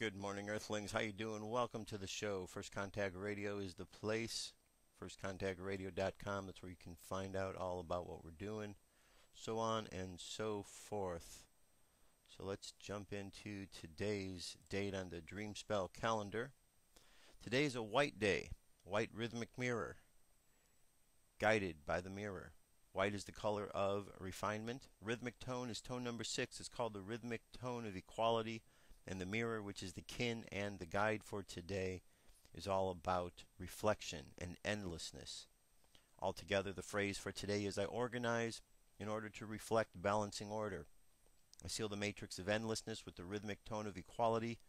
Good morning, Earthlings. How you doing? Welcome to the show. First Contact Radio is the place. FirstContactRadio.com. That's where you can find out all about what we're doing, so on and so forth. So let's jump into today's date on the Dream Spell calendar. Today is a white day, white rhythmic mirror, guided by the mirror. White is the color of refinement. Rhythmic tone is tone number 6. It's called the rhythmic tone of equality. And the mirror, which is the kin and the guide for today, is all about reflection and endlessness. Altogether, the phrase for today is I organize in order to reflect balancing order. I seal the matrix of endlessness with the rhythmic tone of equality.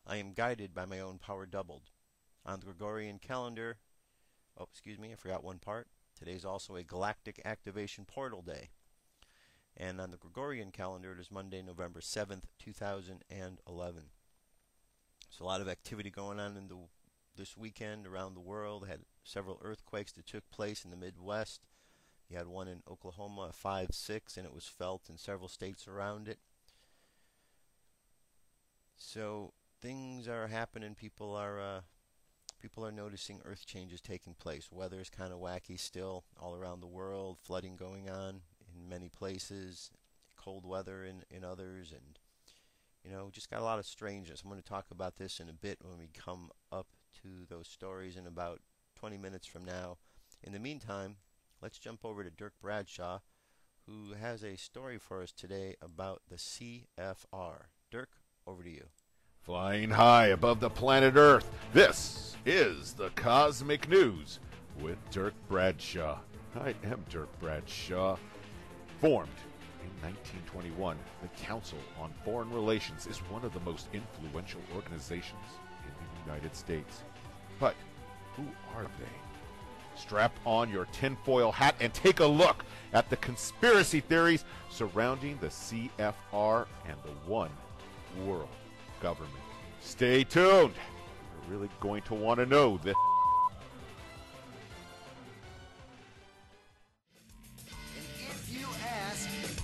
I am guided by my own power doubled. On the Gregorian calendar, I forgot one part. Today is also a galactic activation portal day. And on the Gregorian calendar, it is Monday, November 7th, 2011. So a lot of activity going on this weekend around the world. Had several earthquakes that took place in the Midwest. You had one in Oklahoma, a 5.6, and it was felt in several states around it. So things are happening. People are noticing earth changes taking place. Weather is kind of wacky still all around the world. Flooding going on in many places, cold weather in others, and just got a lot of strangeness. I'm going to talk about this in a bit when we come up to those stories in about 20 minutes from now. In the meantime, let's jump over to Dirk Bradshaw, who has a story for us today about the CFR. Dirk, over to you. Flying high above the planet Earth, this is the Cosmic News with Dirk Bradshaw. I am Dirk Bradshaw. Formed in 1921, the Council on Foreign Relations is one of the most influential organizations in the United States. But who are they? Strap on your tinfoil hat and take a look at the conspiracy theories surrounding the CFR and the One World Government. Stay tuned. You're really going to want to know this.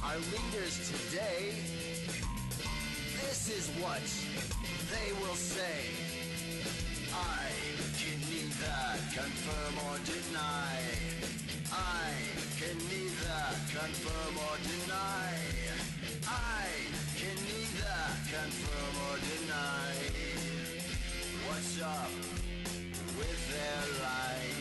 Our leaders today, this is what they will say. I can neither confirm or deny. I can neither confirm or deny. I can neither confirm or deny. What's up with their lies?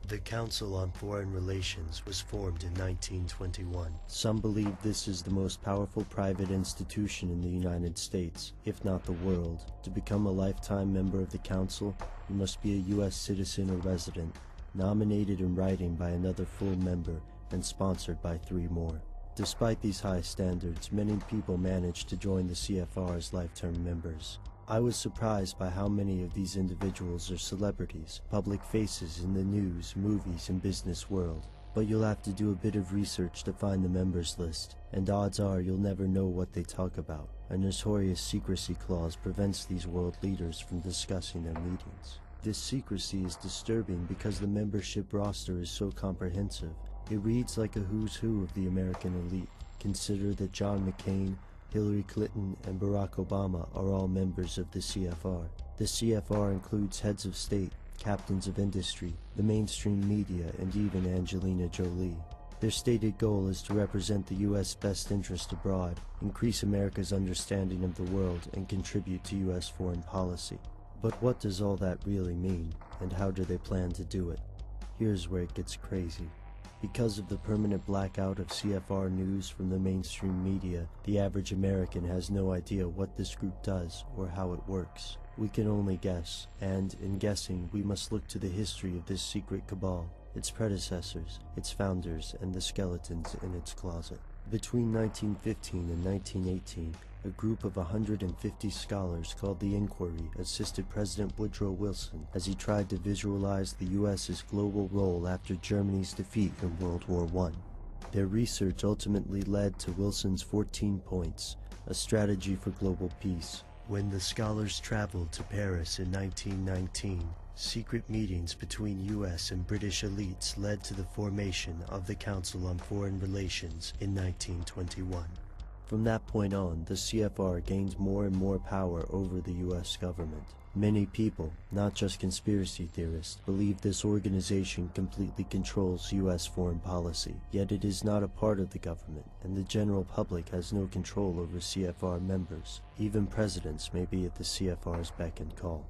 The Council on Foreign Relations was formed in 1921. Some believe this is the most powerful private institution in the United States, if not the world. To become a lifetime member of the Council, you must be a U.S. citizen or resident, nominated in writing by another full member, and sponsored by 3 more. Despite these high standards, many people manage to join the CFR as lifetime members. I was surprised by how many of these individuals are celebrities, public faces in the news, movies, and business world. But you'll have to do a bit of research to find the members list, and odds are you'll never know what they talk about. A notorious secrecy clause prevents these world leaders from discussing their meetings. This secrecy is disturbing because the membership roster is so comprehensive. It reads like a who's who of the American elite. Consider that John McCain, Hillary Clinton, and Barack Obama are all members of the CFR. The CFR includes heads of state, captains of industry, the mainstream media, and even Angelina Jolie. Their stated goal is to represent the U.S. best interest abroad, increase America's understanding of the world, and contribute to U.S. foreign policy. But what does all that really mean, and how do they plan to do it? Here's where it gets crazy. Because of the permanent blackout of CFR news from the mainstream media, the average American has no idea what this group does or how it works. We can only guess, and in guessing, we must look to the history of this secret cabal, its predecessors, its founders, and the skeletons in its closet. Between 1915 and 1918, a group of 150 scholars called the Inquiry assisted President Woodrow Wilson as he tried to visualize the U.S.'s global role after Germany's defeat in World War I. Their research ultimately led to Wilson's 14 points, a strategy for global peace. When the scholars traveled to Paris in 1919, Secret meetings between U.S. and British elites led to the formation of the Council on Foreign Relations in 1921. From that point on, the CFR gained more and more power over the U.S. government. Many people, not just conspiracy theorists, believe this organization completely controls U.S. foreign policy, yet it is not a part of the government, and the general public has no control over CFR members. Even presidents may be at the CFR's beck and call.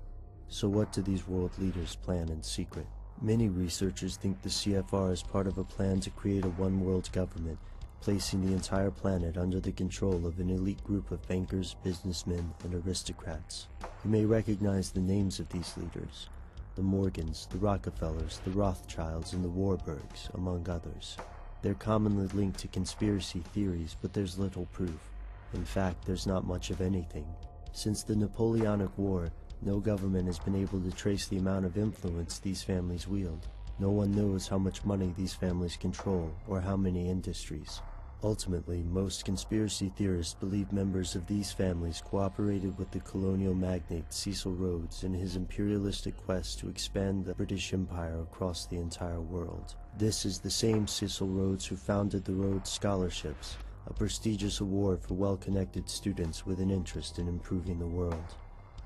So what do these world leaders plan in secret? Many researchers think the CFR is part of a plan to create a one-world government, placing the entire planet under the control of an elite group of bankers, businessmen, and aristocrats. You may recognize the names of these leaders: the Morgans, the Rockefellers, the Rothschilds, and the Warburgs, among others. They're commonly linked to conspiracy theories, but there's little proof. In fact, there's not much of anything. Since the Napoleonic War, no government has been able to trace the amount of influence these families wield. No one knows how much money these families control, or how many industries. Ultimately, most conspiracy theorists believe members of these families cooperated with the colonial magnate Cecil Rhodes in his imperialistic quest to expand the British Empire across the entire world. This is the same Cecil Rhodes who founded the Rhodes Scholarships, a prestigious award for well-connected students with an interest in improving the world.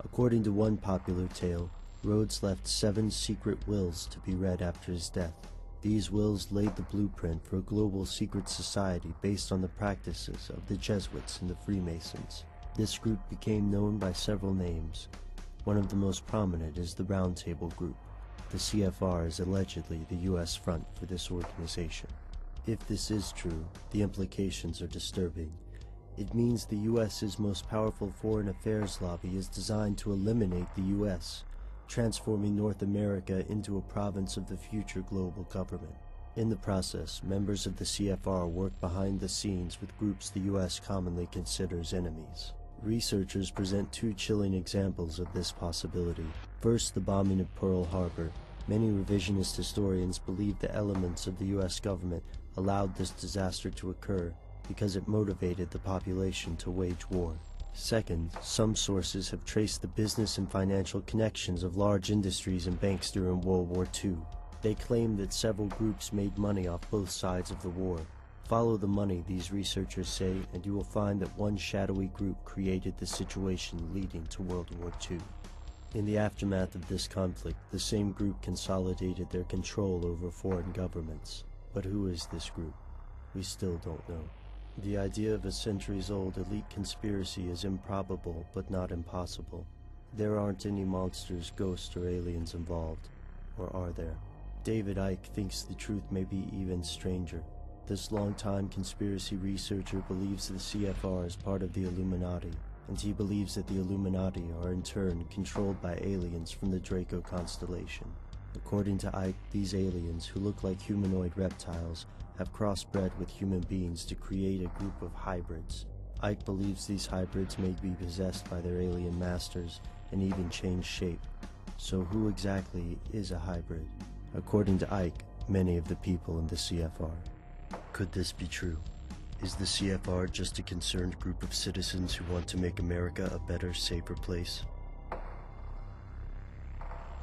According to one popular tale, Rhodes left 7 secret wills to be read after his death. These wills laid the blueprint for a global secret society based on the practices of the Jesuits and the Freemasons. This group became known by several names. One of the most prominent is the Round Table Group. The CFR is allegedly the U.S. front for this organization. If this is true, the implications are disturbing. It means the U.S.'s most powerful foreign affairs lobby is designed to eliminate the U.S., transforming North America into a province of the future global government. In the process, members of the CFR work behind the scenes with groups the U.S. commonly considers enemies. Researchers present 2 chilling examples of this possibility. First, the bombing of Pearl Harbor. Many revisionist historians believe the elements of the U.S. government allowed this disaster to occur because it motivated the population to wage war. Second, some sources have traced the business and financial connections of large industries and banks during World War II. They claim that several groups made money off both sides of the war. Follow the money, these researchers say, and you will find that one shadowy group created the situation leading to World War II. In the aftermath of this conflict, the same group consolidated their control over foreign governments. But who is this group? We still don't know. The idea of a centuries-old elite conspiracy is improbable, but not impossible. There aren't any monsters, ghosts, or aliens involved. Or are there? David Icke thinks the truth may be even stranger. This long-time conspiracy researcher believes the CFR is part of the Illuminati, and he believes that the Illuminati are in turn controlled by aliens from the Draco constellation. According to Icke, these aliens, who look like humanoid reptiles, have crossbred with human beings to create a group of hybrids. Icke believes these hybrids may be possessed by their alien masters and even change shape. So who exactly is a hybrid? According to Icke, many of the people in the CFR. Could this be true? Is the CFR just a concerned group of citizens who want to make America a better, safer place?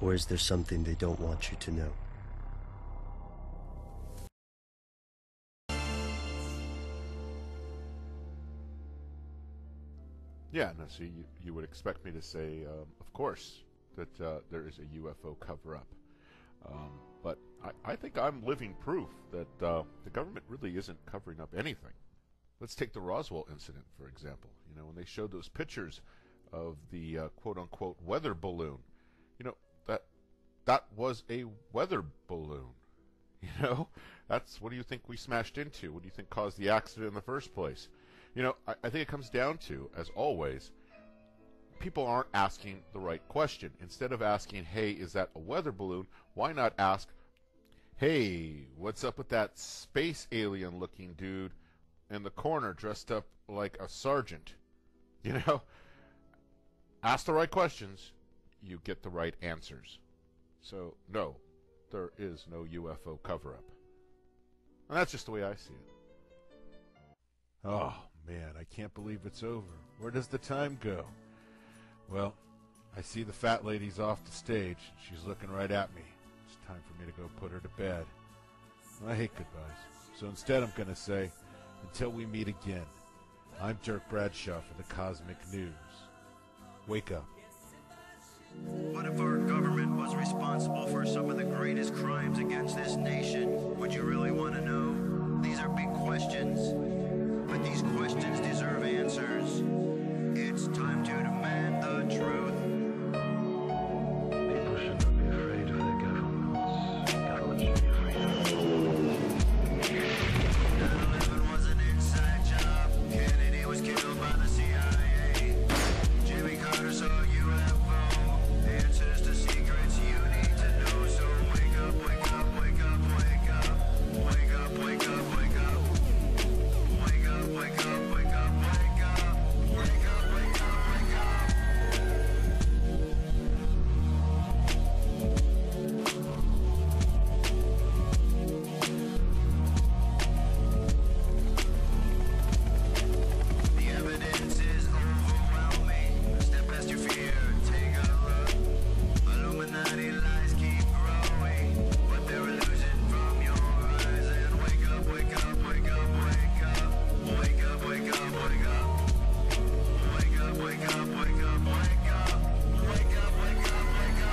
Or is there something they don't want you to know? Yeah, no, so you would expect me to say, of course, that there is a UFO cover-up. But I think I'm living proof that the government really isn't covering up anything. Let's take the Roswell incident, for example. You know, when they showed those pictures of the quote-unquote weather balloon, you know, that was a weather balloon. You know, that's, what do you think we smashed into? What do you think caused the accident in the first place? You know, I think it comes down to, as always, people aren't asking the right question. Instead of asking, hey, is that a weather balloon, why not ask, hey, what's up with that space alien looking dude in the corner dressed up like a sergeant? You know, ask the right questions, you get the right answers. So, no, there is no UFO cover-up. And that's just the way I see it. Oh, man, I can't believe it's over. Where does the time go? Well, I see the fat lady's off the stage. She's looking right at me. It's time for me to go put her to bed. I hate goodbyes. So instead I'm going to say, until we meet again, I'm Dirk Bradshaw for the Cosmic News. Wake up. What if our government was responsible for some of the greatest crimes against this nation? Would you really want to know? These are big questions, but these questions deserve answers. It's time to demand the truth. People should not be afraid of their governments. Governments should be afraid of them. 9/11 was an inside job. Kennedy was killed by the CIA. Jimmy Carter saw UFO. Answers to secrets you need to know. So wake up, wake up, wake up, wake up. Wake up, wake up, wake up. Wake up, wake up, wake up, wake up. Wake up, wake up, wake up. The evidence is overwhelming. Step past your fear, take a look. Illuminati lies keep growing, but they're losing from your eyes. And wake up, wake up, wake up, wake up. Wake up, wake up, wake up. Wake up, wake up, wake up, wake up. Wake up, wake up, wake up.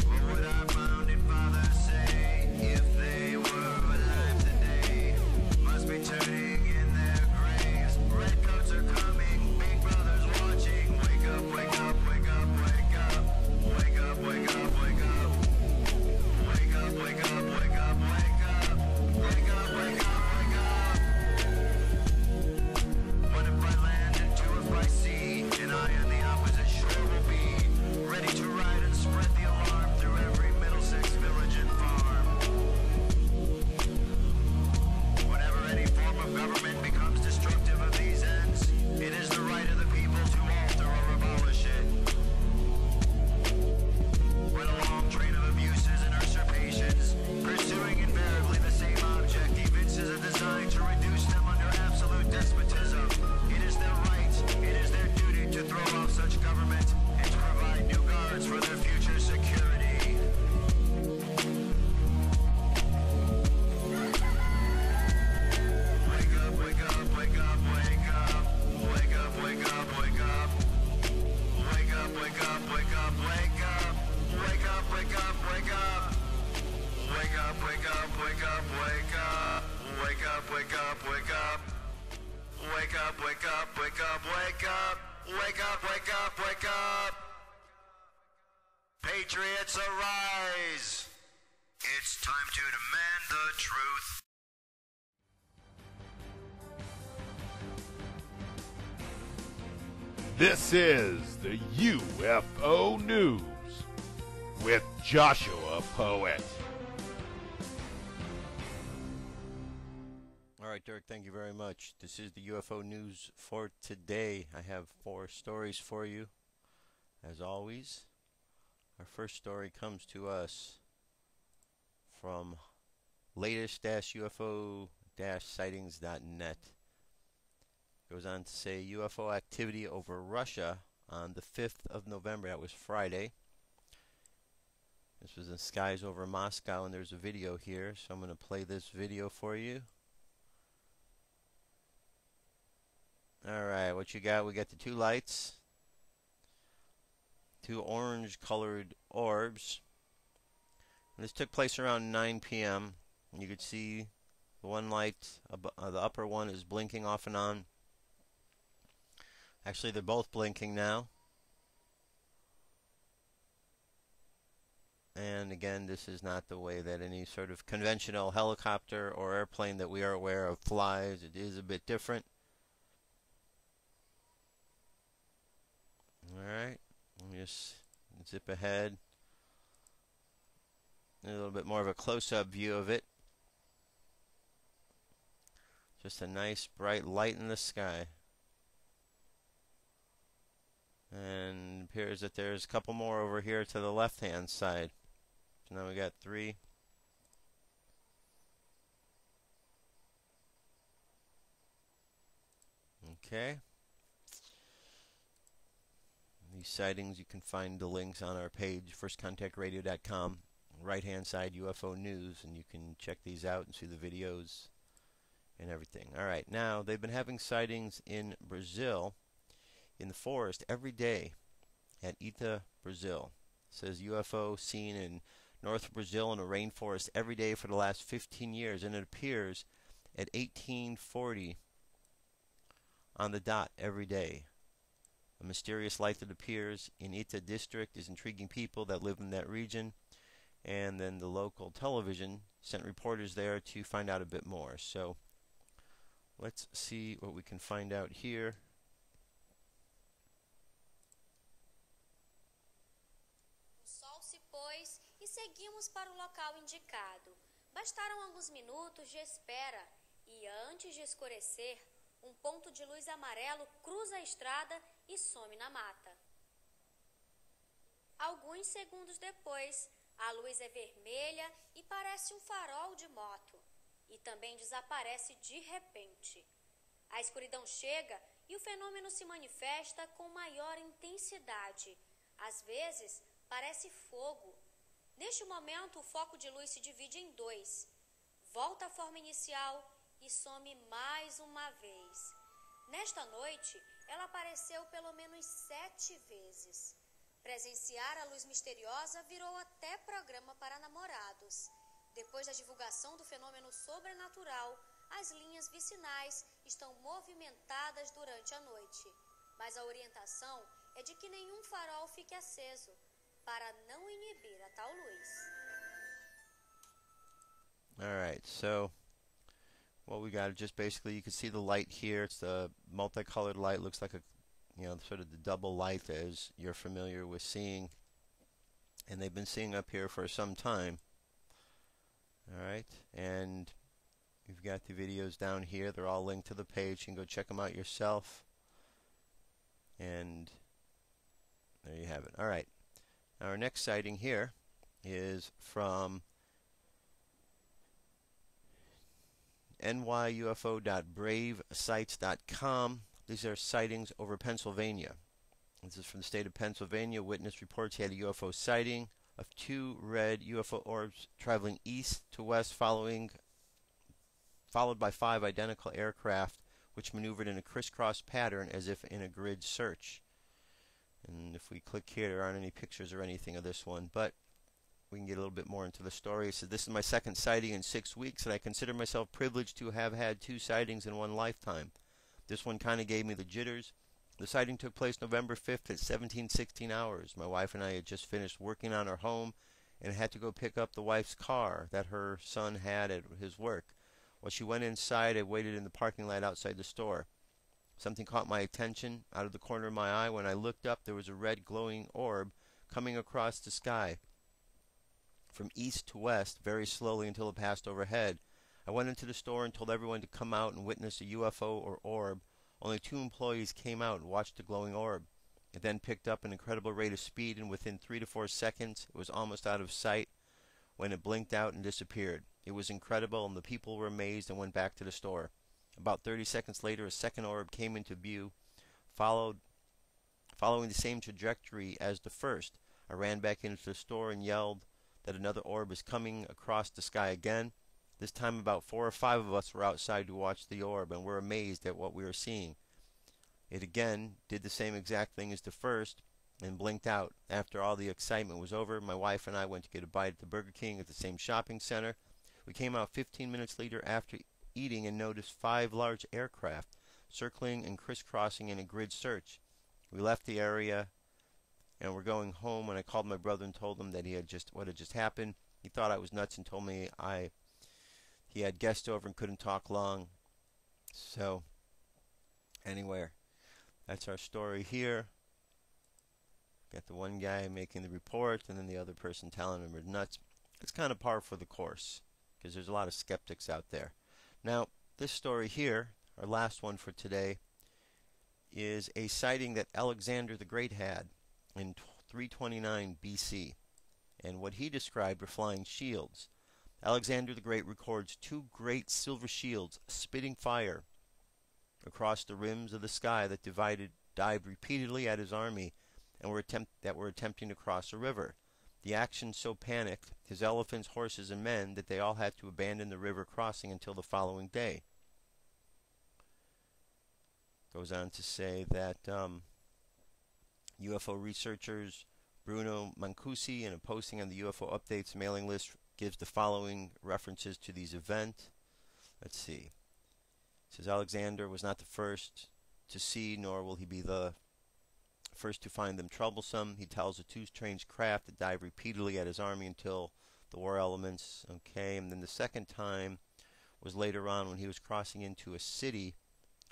What would our founding fathers say if they were alive today? Must be turning in their graves. Redcoats are coming, big brothers watching. Wake up, wake up, wake up, wake up. Wake up, wake up, wake up. Wake up, wake up, wake up, wake up. Wake up, wake up, wake up. What if I land and two if I see? And I on the opposite shore will be ready to ride and spread the alarm through every Middlesex village and farm. Whenever any form of government becomes destructive of these ends, it is the right of the people to alter or abolish it. When a long train of abuses and usurpations, pursuing invariably the same object, evinces a design to reduce them under absolute despotism, it is their right, it is their duty to throw off such government and to provide new guards for their future security. Wake up, wake up, wake up, wake up. Wake up, wake up, wake up. Wake up, wake up, wake up, wake up. Wake up, wake up, wake up. Wake up, wake up, wake up, wake up. Wake up, wake up, wake up. Wake up, wake up, wake up, wake up. Wake up, wake up, wake up. Patriots arise. It's time to demand the truth. This is the UFO News with Joshua Poet. All right, Dirk, thank you very much. This is the UFO news for today. I have 4 stories for you, as always. Our first story comes to us from latest-UFO-sightings.net. Goes on to say UFO activity over Russia on the 5th of November. That was Friday. This was in skies over Moscow, and there's a video here, so I'm going to play this video for you. Alright, what you got? We got the 2 lights, 2 orange-colored orbs. And this took place around 9 p.m. You could see the one light, the upper one, is blinking off and on. Actually, they're both blinking now. And again, this is not the way that any sort of conventional helicopter or airplane that we are aware of flies. It is a bit different. Alright, let me just zip ahead. A little bit more of a close-up view of it. Just a nice bright light in the sky. And it appears that there's a couple more over here to the left-hand side. So now we got 3. Okay. These sightings, you can find the links on our page, firstcontactradio.com. Right-hand side, UFO News, and you can check these out and see the videos and everything. All right, now they've been having sightings in Brazil, in the forest, every day at Ita, Brazil. It says UFO seen in North Brazil in a rainforest every day for the last 15 years, and it appears at 1840 on the dot every day. A mysterious light that appears in Ita district is intriguing people that live in that region, and then the local television sent reporters there to find out a bit more. So let's see what we can find out here. O sol se pôs e seguimos para o local indicado. Bastaram alguns minutos de espera e, antes de escurecer, um ponto de luz amarelo cruza a estrada e some na mata. Alguns segundos depois, a luz é vermelha e parece um farol de moto. E também desaparece de repente. A escuridão chega e o fenômeno se manifesta com maior intensidade. Às vezes, parece fogo. Neste momento, o foco de luz se divide em 2. Volta à forma inicial e some mais uma vez. Nesta noite, ela apareceu pelo menos 7 vezes. Presenciar a luz misteriosa virou até programa para namorados. Depois da divulgação do fenômeno sobrenatural, as linhas vicinais estão movimentadas durante a noite. Mas a orientação é de que nenhum farol fique aceso, para não inibir a tal luz. Alright, so what we got is just basically, you can see the light here. It's the multicolored light. Looks like a, sort of the double light as you're familiar with seeing. And they've been seeing up here for some time. Alright, and you've got the videos down here. They're all linked to the page. You can go check them out yourself. And there you have it. Alright, now our next sighting here is from nyufo.bravesites.com. These are sightings over Pennsylvania. This is from the state of Pennsylvania. Witness reports he had a UFO sighting of 2 red UFO orbs traveling east to west, followed by 5 identical aircraft which maneuvered in a crisscross pattern as if in a grid search. And if we click here, there aren't any pictures or anything of this one, but we can get a little bit more into the story. So this is my second sighting in 6 weeks, and I consider myself privileged to have had 2 sightings in one lifetime. This one kind of gave me the jitters. The sighting took place November 5th at 17:16 hours. My wife and I had just finished working on our home and had to go pick up the wife's car that her son had at his work. While she went inside, I waited in the parking lot outside the store. Something caught my attention out of the corner of my eye. When I looked up, there was a red glowing orb coming across the sky from east to west very slowly until it passed overhead. I went into the store and told everyone to come out and witness a UFO or orb. Only 2 employees came out and watched the glowing orb. It then picked up an incredible rate of speed, and within 3 to 4 seconds it was almost out of sight when it blinked out and disappeared. It was incredible, and the people were amazed and went back to the store. About 30 seconds later, a second orb came into view, following the same trajectory as the first. I ran back into the store and yelled that another orb is coming across the sky again. This time about 4 or 5 of us were outside to watch the orb, and were amazed at what we were seeing. It again did the same exact thing as the first and blinked out. After all the excitement was over, my wife and I went to get a bite at the Burger King at the same shopping center. We came out 15 minutes later after eating and noticed 5 large aircraft circling and crisscrossing in a grid search. We left the area and were going home when I called my brother and told him that what had just happened. He thought I was nuts and told me he had guests over and couldn't talk long. So anyway, that's our story here. Got the one guy making the report and then the other person telling him we're nuts. It's kind of par for the course because there's a lot of skeptics out there. Now, this story here, our last one for today, is a sighting that Alexander the Great had in 329 BC. and what he described were flying shields. Alexander the Great records 2 great silver shields spitting fire across the rims of the sky that dived repeatedly at his army and were attempting to cross a river. The action so panicked his elephants, horses, and men that they all had to abandon the river crossing until the following day. Goes on to say that UFO researchers Bruno Mancusi, in a posting on the UFO Updates mailing list, gives the following references to these events. Let's see. It says Alexander was not the first to see, nor will he be the first to find them troublesome. He tells of 2 strange craft that dive repeatedly at his army until the war elements. Okay, and then the second time was later on when he was crossing into a city,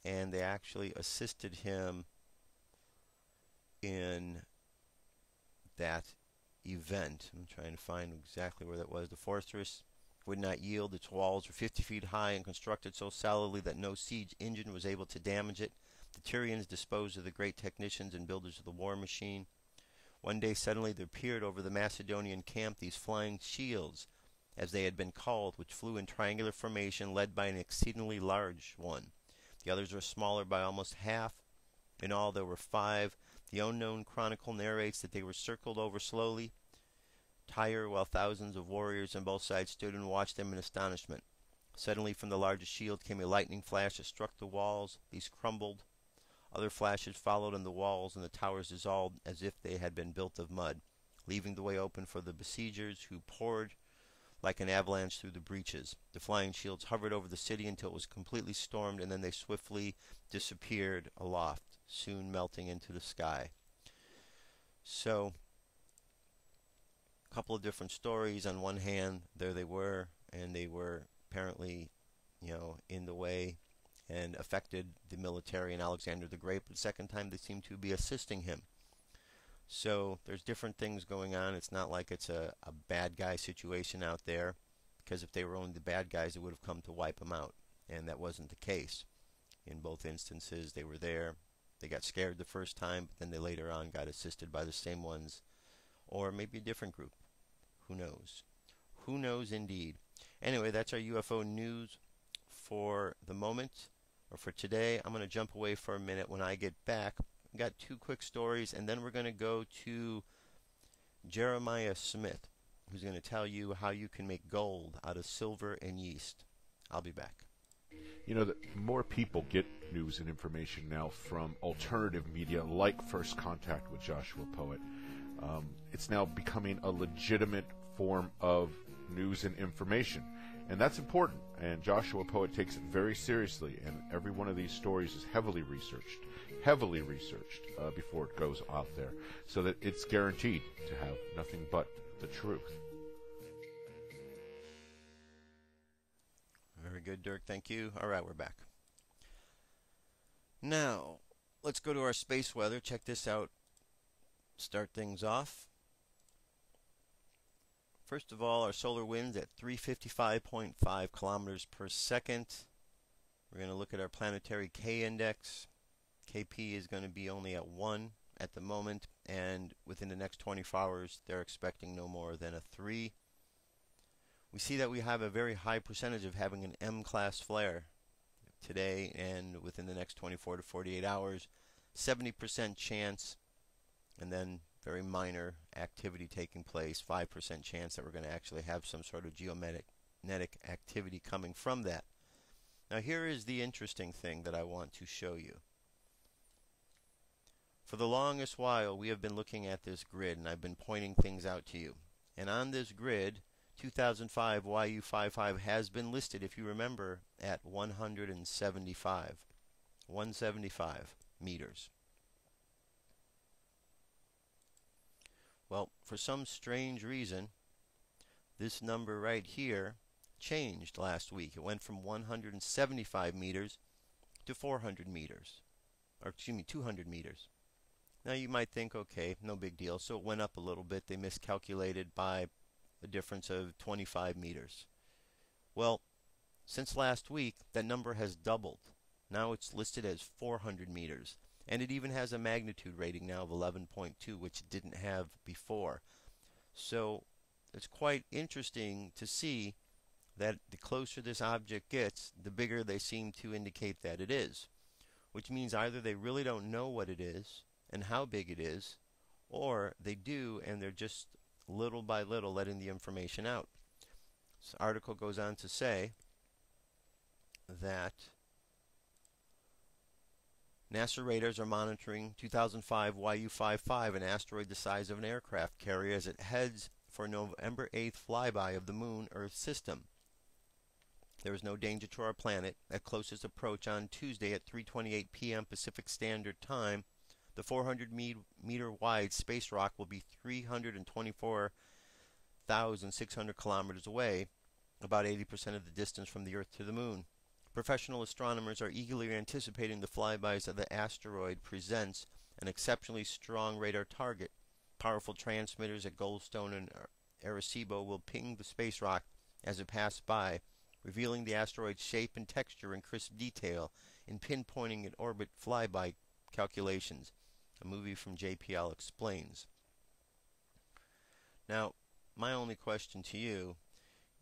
and they actually assisted him in that event. I'm trying to find exactly where that was. The fortress would not yield. Its walls were 50 feet high and constructed so solidly that no siege engine was able to damage it. The Tyrians disposed of the great technicians and builders of the war machine. One day suddenly there appeared over the Macedonian camp these flying shields, as they had been called, which flew in triangular formation, led by an exceedingly large one. The others were smaller by almost half. In all there were 5. The unknown chronicle narrates that they were circled over slowly, Tyre, while thousands of warriors on both sides stood and watched them in astonishment. Suddenly from the largest shield came a lightning flash that struck the walls. These crumbled. Other flashes followed, and the walls and the towers dissolved as if they had been built of mud, leaving the way open for the besiegers, who poured like an avalanche through the breaches. The flying shields hovered over the city until it was completely stormed, and then they swiftly disappeared aloft, soon melting into the sky. So, a couple of different stories. On one hand, there they were, and they were apparently, in the way and affected the military and Alexander the Great, but the second time they seemed to be assisting him. So there's different things going on. It's not like it's a bad guy situation out there, because if they were only the bad guys, it would have come to wipe them out, and that wasn't the case. In both instances, they were there. They got scared the first time, but then they later on got assisted by the same ones, or maybe a different group. Who knows? Who knows indeed. Anyway, that's our UFO news for the moment, or for today. I'm going to jump away for a minute. When I get back, I've got 2 quick stories, and then we're going to go to Jeremiah Smith, who's going to tell you how you can make gold out of silver and yeast. I'll be back. More people get news and information now from alternative media like First Contact with Joshua Poet. It's now becoming a legitimate form of news and information, and that's important. And Joshua Poet takes it very seriously, and every one of these stories is heavily researched before it goes out there, so that it's guaranteed to have nothing but the truth. Very good, Dirk. Thank you. All right, we're back. Now, let's go to our space weather. Check this out. Start things off. First of all, our solar winds at 355.5 kilometers per second. We're going to look at our planetary K index. KP is going to be only at 1 at the moment, and within the next 24 hours, they're expecting no more than a 3. We see that we have a very high percentage of having an M-class flare today, and within the next 24 to 48 hours, 70% chance, and then very minor activity taking place, 5% chance that we're going to actually have some sort of geomagnetic activity coming from that. Now here is the interesting thing that I want to show you. For the longest while, we have been looking at this grid, and I've been pointing things out to you. And on this grid, 2005 YU55 has been listed, if you remember, at 175 meters. Well, for some strange reason, this number right here changed last week. It went from 175 meters to 400 meters. Or, excuse me, 200 meters. Now you might think, okay, no big deal. So it went up a little bit. They miscalculated by a difference of 25 meters. Well, since last week, that number has doubled. Now it's listed as 400 meters. And it even has a magnitude rating now of 11.2, which it didn't have before. So it's quite interesting to see that the closer this object gets, the bigger they seem to indicate that it is, which means either they really don't know what it is and how big it is, or they do and they're just little by little letting the information out. This article goes on to say that NASA radars are monitoring 2005 YU-55, an asteroid the size of an aircraft carrier, as it heads for November 8th flyby of the Moon-Earth system. There is no danger to our planet. At closest approach on Tuesday at 3:28 p.m. Pacific Standard Time, the 400-meter wide space rock will be 324,600 kilometers away, about 80% of the distance from the Earth to the Moon. Professional astronomers are eagerly anticipating the flybys of the asteroid presents an exceptionally strong radar target. Powerful transmitters at Goldstone and Arecibo will ping the space rock as it passes by, revealing the asteroid's shape and texture in crisp detail in pinpointing its orbit flyby calculations. A movie from JPL explains. Now, my only question to you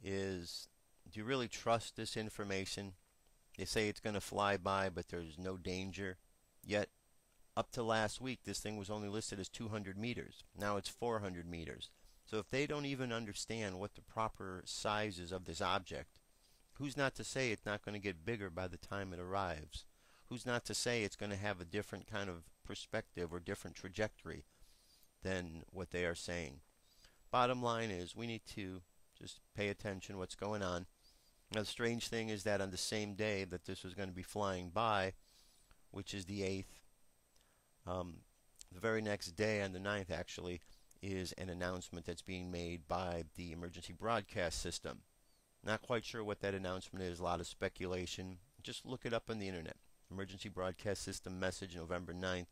is, do you really trust this information? They say it's going to fly by, but there's no danger. Yet, up to last week, this thing was only listed as 200 meters. Now it's 400 meters. So if they don't even understand what the proper size is of this object, who's not to say it's not going to get bigger by the time it arrives? Who's not to say it's going to have a different kind of perspective or different trajectory than what they are saying? Bottom line is, we need to just pay attention to what's going on. Now, the strange thing is that on the same day that this was going to be flying by, which is the 8th, the very next day, on the 9th actually, is an announcement that's being made by the emergency broadcast system. Not quite sure what that announcement is, a lot of speculation. Just look it up on the internet. Emergency broadcast system message, November 9th.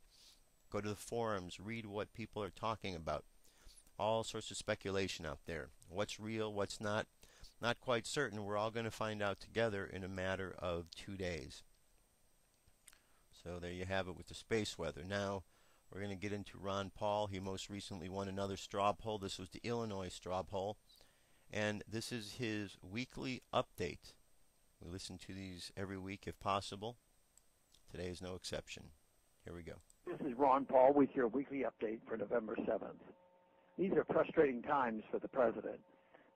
Go to the forums, read what people are talking about. All sorts of speculation out there. What's real, what's not quite certain. We're all going to find out together in a matter of 2 days. So there you have it with the space weather. Now we're going to get into Ron Paul. He most recently won another straw poll. This was the Illinois straw poll. And this is his weekly update. We listen to these every week if possible. Today is no exception. Here we go. This is Ron Paul with your weekly update for November 7th. These are frustrating times for the president.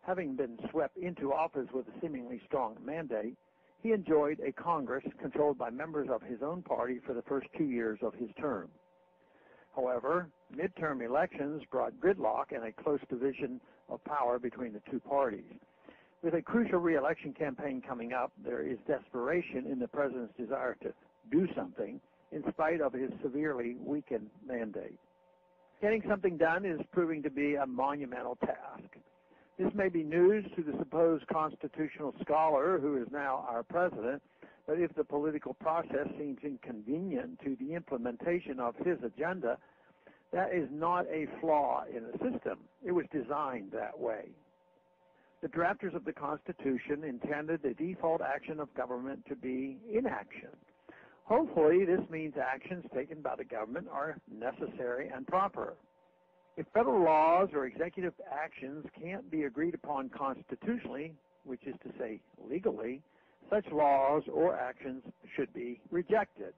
Having been swept into office with a seemingly strong mandate, he enjoyed a Congress controlled by members of his own party for the first 2 years of his term. However, midterm elections brought gridlock and a close division of power between the two parties. With a crucial re-election campaign coming up, there is desperation in the president's desire to do something in spite of his severely weakened mandate. Getting something done is proving to be a monumental task. This may be news to the supposed constitutional scholar who is now our president, but if the political process seems inconvenient to the implementation of his agenda, that is not a flaw in the system. It was designed that way. The drafters of the Constitution intended the default action of government to be inaction. Hopefully, this means actions taken by the government are necessary and proper. If federal laws or executive actions can't be agreed upon constitutionally, which is to say legally, such laws or actions should be rejected.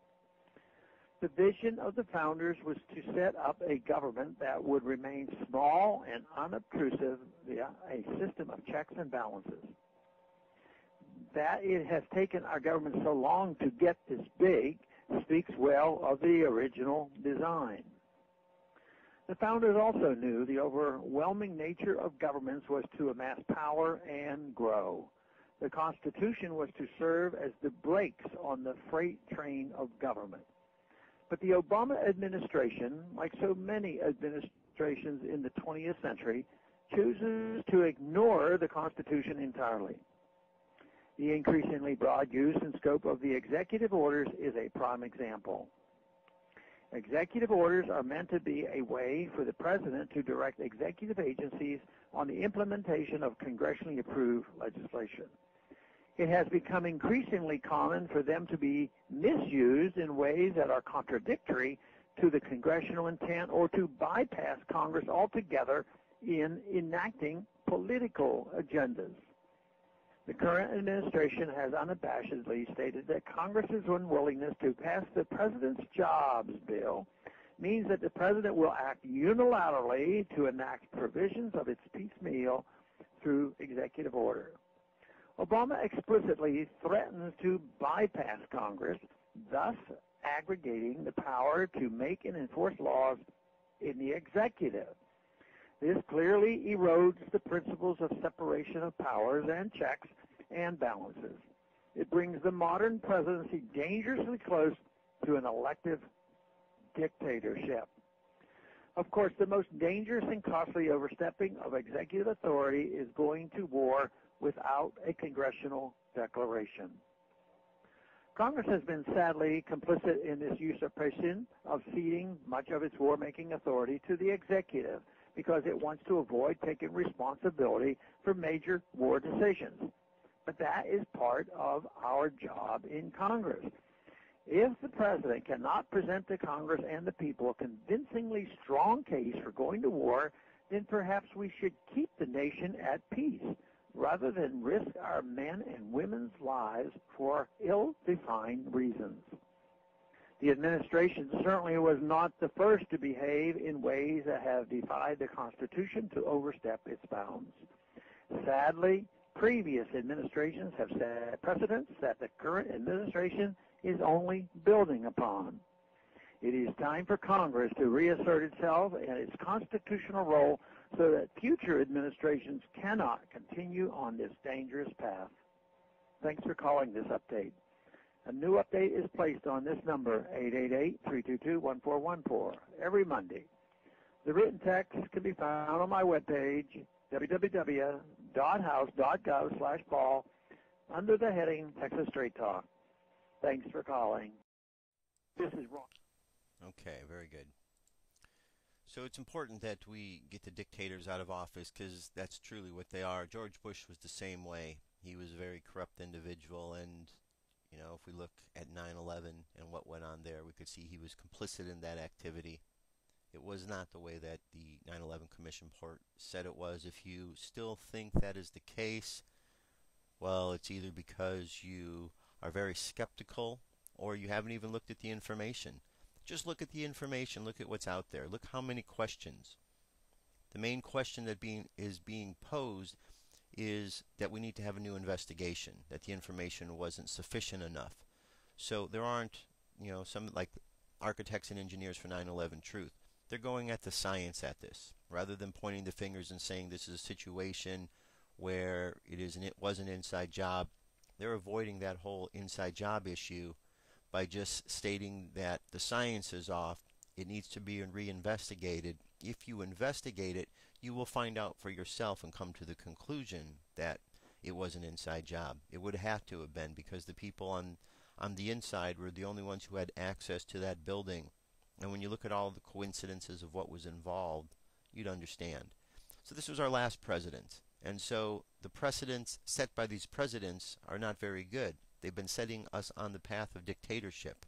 The vision of the founders was to set up a government that would remain small and unobtrusive via a system of checks and balances. That it has taken our government so long to get this big speaks well of the original design. The founders also knew the overwhelming nature of governments was to amass power and grow. The Constitution was to serve as the brakes on the freight train of government. But the Obama administration, like so many administrations in the 20th century, chooses to ignore the Constitution entirely. The increasingly broad use and scope of the executive orders is a prime example. Executive orders are meant to be a way for the president to direct executive agencies on the implementation of congressionally approved legislation. It has become increasingly common for them to be misused in ways that are contradictory to the congressional intent or to bypass Congress altogether in enacting political agendas. The current administration has unabashedly stated that Congress's unwillingness to pass the President's Jobs Bill means that the President will act unilaterally to enact provisions of its piecemeal through executive order. Obama explicitly threatens to bypass Congress, thus aggregating the power to make and enforce laws in the executive. This clearly erodes the principles of separation of powers and checks and balances. It brings the modern presidency dangerously close to an elective dictatorship. Of course, the most dangerous and costly overstepping of executive authority is going to war without a congressional declaration. Congress has been sadly complicit in this usurpation of ceding much of its war-making authority to the executive because it wants to avoid taking responsibility for major war decisions. But that is part of our job in Congress. If the President cannot present to Congress and the people a convincingly strong case for going to war, then perhaps we should keep the nation at peace rather than risk our men and women's lives for ill-defined reasons. The administration certainly was not the first to behave in ways that have defied the Constitution to overstep its bounds. Sadly, previous administrations have set precedents that the current administration is only building upon. It is time for Congress to reassert itself and its constitutional role so that future administrations cannot continue on this dangerous path. Thanks for calling this update. A new update is placed on this number, 888-322-1414, every Monday. The written text can be found on my webpage, www.house.gov/Paul, under the heading Texas Straight Talk. Thanks for calling. This is Ron. Okay, very good. So it's important that we get the dictators out of office because that's truly what they are. George Bush was the same way. He was a very corrupt individual, and you know, if we look at 9/11 and what went on there, we could see he was complicit in that activity. It was not the way that the 9/11 Commission report said it was. If you still think that is the case, well, it's either because you are very skeptical or you haven't even looked at the information. Just look at the information. Look at what's out there. Look how many questions. The main question that is being posed is that we need to have a new investigation, that the information wasn't sufficient enough. So there aren't, some like architects and engineers for 9/11 Truth. They're going at the science at this, rather than pointing the fingers and saying this is a situation where it was an inside job. They're avoiding that whole inside job issue by just stating that the science is off. It needs to be reinvestigated. If you investigate it, you will find out for yourself and come to the conclusion that it was an inside job. It would have to have been, because the people on the inside were the only ones who had access to that building. And when you look at all the coincidences of what was involved, you'd understand. So this was our last president. And so the precedents set by these presidents are not very good. They've been setting us on the path of dictatorship.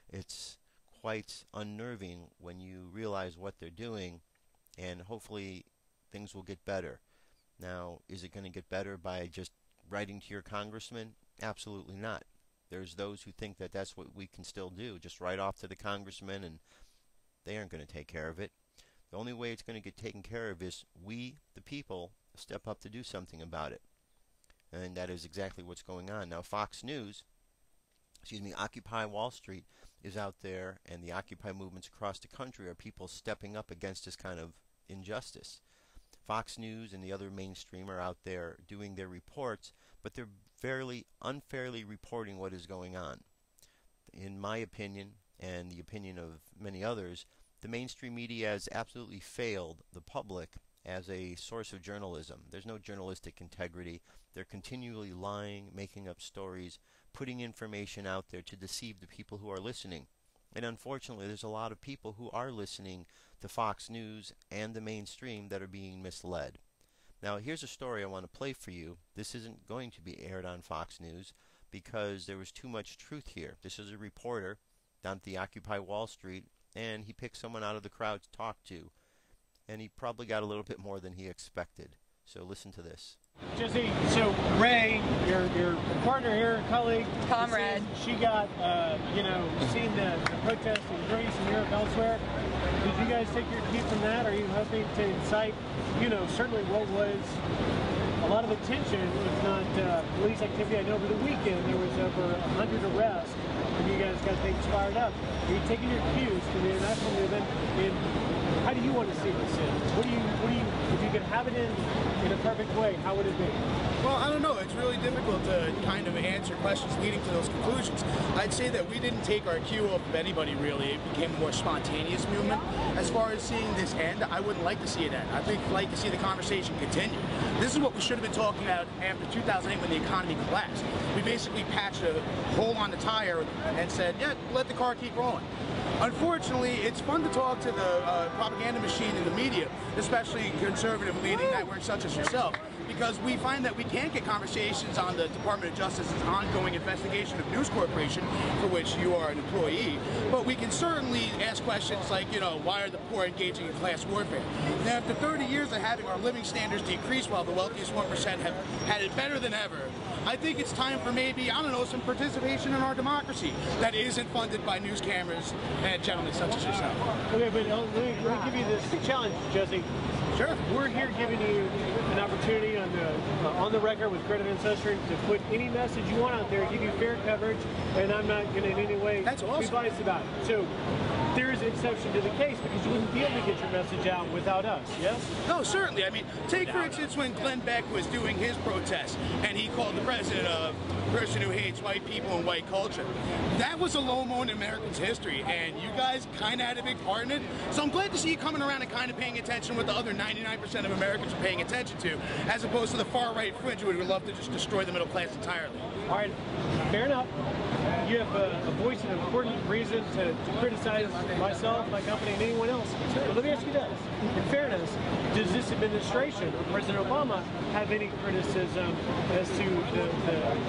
It's quite unnerving when you realize what they're doing, and hopefully things will get better. Now, is it going to get better by just writing to your congressman? Absolutely not. There's those who think that that's what we can still do, just write off to the congressman, and they aren't going to take care of it. The only way it's going to get taken care of is we, the people, step up to do something about it. And that is exactly what's going on. Now, Fox News, Occupy Wall Street is out there, and the Occupy movements across the country are people stepping up against this kind of injustice. Fox News and the other mainstream are out there doing their reports, but they're fairly unfairly reporting what is going on. In my opinion, and the opinion of many others, the mainstream media has absolutely failed the public as a source of journalism. There's no journalistic integrity. They're continually lying, making up stories, putting information out there to deceive the people who are listening. And unfortunately, there's a lot of people who are listening to Fox News and the mainstream that are being misled. Now, here's a story I want to play for you. This isn't going to be aired on Fox News because there was too much truth here. This is a reporter down at the Occupy Wall Street, and he picked someone out of the crowd to talk to. and he probably got a little bit more than he expected. So listen to this. Jesse, so Ray, your partner here, colleague, comrade, she got, seen the protests in Greece and Europe, elsewhere. Did you guys take your cue from that? Are you hoping to incite, certainly what was a lot of attention, if not police activity? I know over the weekend there was over 100 arrests, and you guys got things fired up. Are you taking your cues from the international movement? How do you want to see this in? What do you, if you could have it in a perfect way, how would it be? Well, I don't know. It's really difficult to kind of answer questions leading to those conclusions. I'd say that we didn't take our cue off of anybody, really. It became a more spontaneous movement. As far as seeing this end, I wouldn't like to see it end. I'd like to see the conversation continue. This is what we should have been talking about after 2008 when the economy collapsed. We basically patched a hole on the tire and said, yeah, let the car keep rolling. Unfortunately, it's fun to talk to the propaganda machine in the media, especially conservative leading networks such as yourself, because we find that we can't get conversations on the Department of Justice's ongoing investigation of News Corporation, for which you are an employee, but we can certainly ask questions like, why are the poor engaging in class warfare? Now, after 30 years of having our living standards decrease while the wealthiest 1% have had it better than ever, I think it's time for maybe, some participation in our democracy that isn't funded by news cameras and gentlemen such as yourself. Okay, but let me give you this challenge, Jesse. Sure. We're here giving you an opportunity on the record with credit ancestry to put any message you want out there, give you fair coverage, and I'm not going to in any way be biased about it. So there is an exception to the case because you wouldn't be able to get your message out without us, yes? No, certainly. I mean, take for instance when Glenn Beck was doing his protest and he called the president a person who hates white people and white culture. That was a low moment in Americans' history, and you guys kind of had a big part in it. So I'm glad to see you coming around and kind of paying attention what the other 99% of Americans are paying attention to, as opposed to the far-right fringe who would love to just destroy the middle class entirely. All right, fair enough. You have a voice and an important reason to criticize myself, my company, and anyone else. But let me ask you this. In fairness, does this administration, or President Obama, have any criticism as to the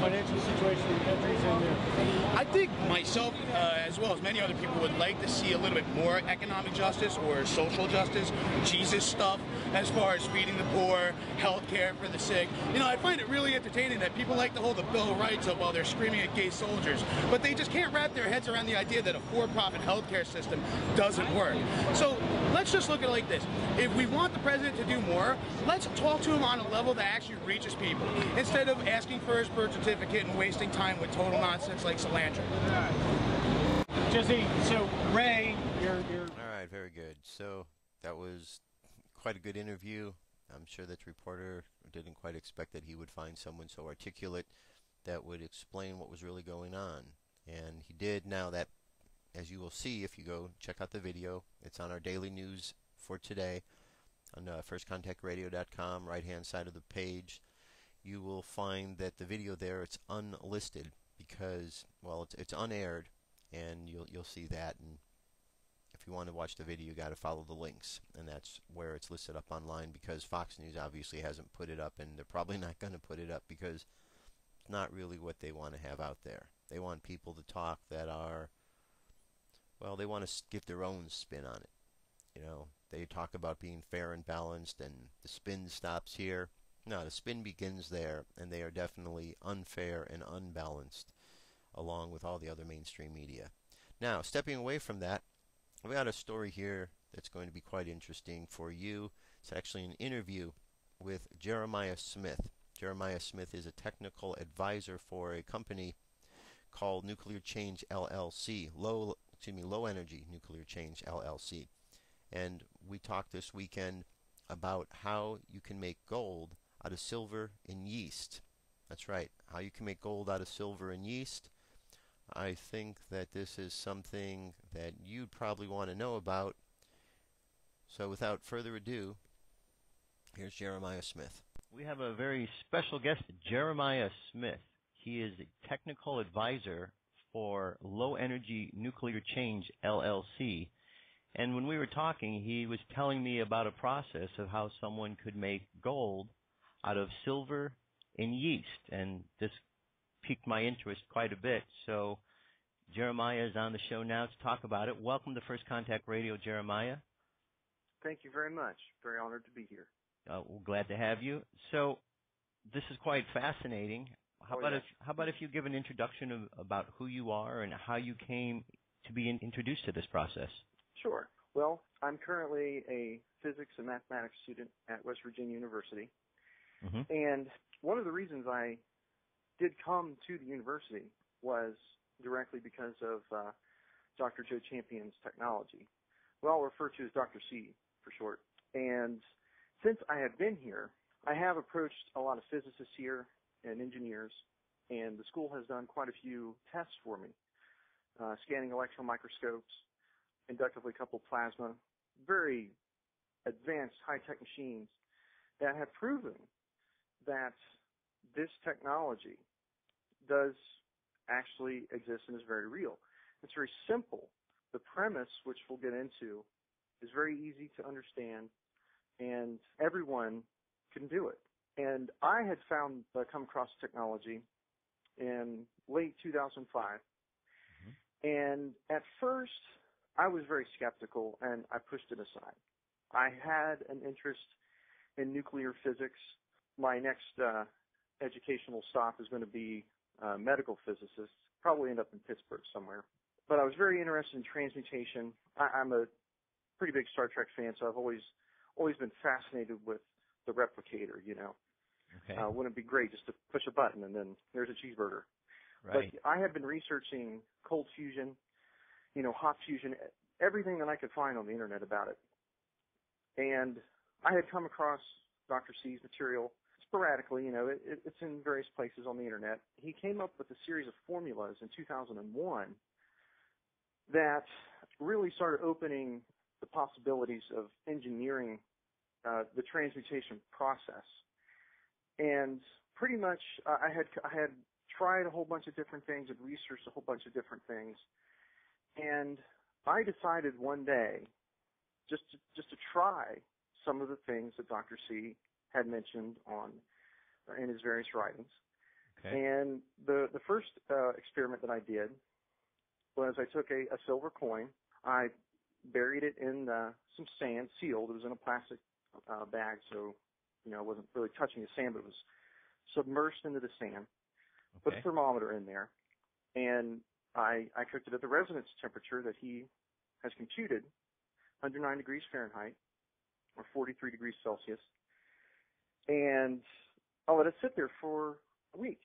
financial situation in countries in I think myself, as well as many other people, would like to see a little bit more economic justice or social justice, Jesus stuff, as far as feeding the poor, health care for the sick. I find it really entertaining that people like to hold the Bill of Rights up while they're screaming at gay soldiers, but they just can't wrap their heads around the idea that a for-profit health care system doesn't work. So let's just look at it like this. If we want the president to do more, let's talk to him on a level that actually reaches people, instead of asking for his birth certificate and wasting time with total nonsense like cilantro. Jesse, so Ray, you're... All right, very good. So that was quite a good interview. I'm sure that the reporter didn't quite expect that he would find someone so articulate that would explain what was really going on. And he did. Now that, as you will see if you go check out the video, it's on our daily news for today on firstcontactradio.com, right-hand side of the page. You will find that the video there, it's unlisted because, well, it's unaired, and you'll see that. And if you want to watch the video, you got to follow the links, and that's where it's listed up online, because Fox News obviously hasn't put it up, and they're probably not going to put it up because it's not really what they want to have out there. They want people to talk that are, well, they want to give their own spin on it. They talk about being fair and balanced, and the spin stops here. No, the spin begins there, and they are definitely unfair and unbalanced, along with all the other mainstream media. Now, stepping away from that, we got a story here that's going to be quite interesting for you. It's actually an interview with Jeremiah Smith. Jeremiah Smith is a technical advisor for a company called Nuclear Change LLC, Low Energy Nuclear Change LLC. And we talked this weekend about how you can make gold out of silver and yeast. That's right, how you can make gold out of silver and yeast. I think that this is something that you'd probably want to know about. So without further ado, here's Jeremiah Smith. We have a very special guest, Jeremiah Smith. He is a technical advisor for Low Energy Nuclear Change LLC. And when we were talking, he was telling me about a process of how someone could make gold out of silver and yeast. And this piqued my interest quite a bit. So Jeremiah is on the show now to talk about it. Welcome to First Contact Radio, Jeremiah. Thank you very much. Very honored to be here. We're glad to have you. So this is quite fascinating. How about if you give an introduction about who you are and how you came to be introduced to this process? Sure. Well, I'm currently a physics and mathematics student at West Virginia University. Mm-hmm. And one of the reasons I did come to the university was directly because of Dr. Joe Champion's technology. Well, I'll refer to as Dr. C for short. And since I have been here, I have approached a lot of physicists here and engineers, and the school has done quite a few tests for me, scanning electron microscopes, inductively coupled plasma, very advanced high-tech machines that have proven that this technology does actually exist and is very real. It's very simple. The premise, which we'll get into, is very easy to understand, and everyone can do it. And I had come across technology in late 2005, and at first I was very skeptical and I pushed it aside. I had an interest in nuclear physics. My next educational stop is going to be medical physicist, probably end up in Pittsburgh somewhere. But I was very interested in transmutation. I'm a pretty big Star Trek fan, so I've always been fascinated with the replicator, you know. Okay. Wouldn't it be great just to push a button and then there's a cheeseburger? Right. But I had been researching cold fusion, you know, hot fusion, everything that I could find on the internet about it. And I had come across Dr. C's material sporadically, you know, it's in various places on the internet. He came up with a series of formulas in 2001 that really started opening the possibilities of engineering the transmutation process. And pretty much I had tried a whole bunch of different things and researched a whole bunch of different things. And I decided one day just to try some of the things that Dr. C had mentioned in his various writings. Okay. And the first experiment that I did was I took a silver coin, I buried it in some sand, sealed. It was in a plastic bag, so you know, I wasn't really touching the sand, but it was submersed into the sand. Okay. Put a thermometer in there, and I cooked it at the resonance temperature that he has computed, 109 degrees Fahrenheit, or 43 degrees Celsius, and I let it sit there for a week,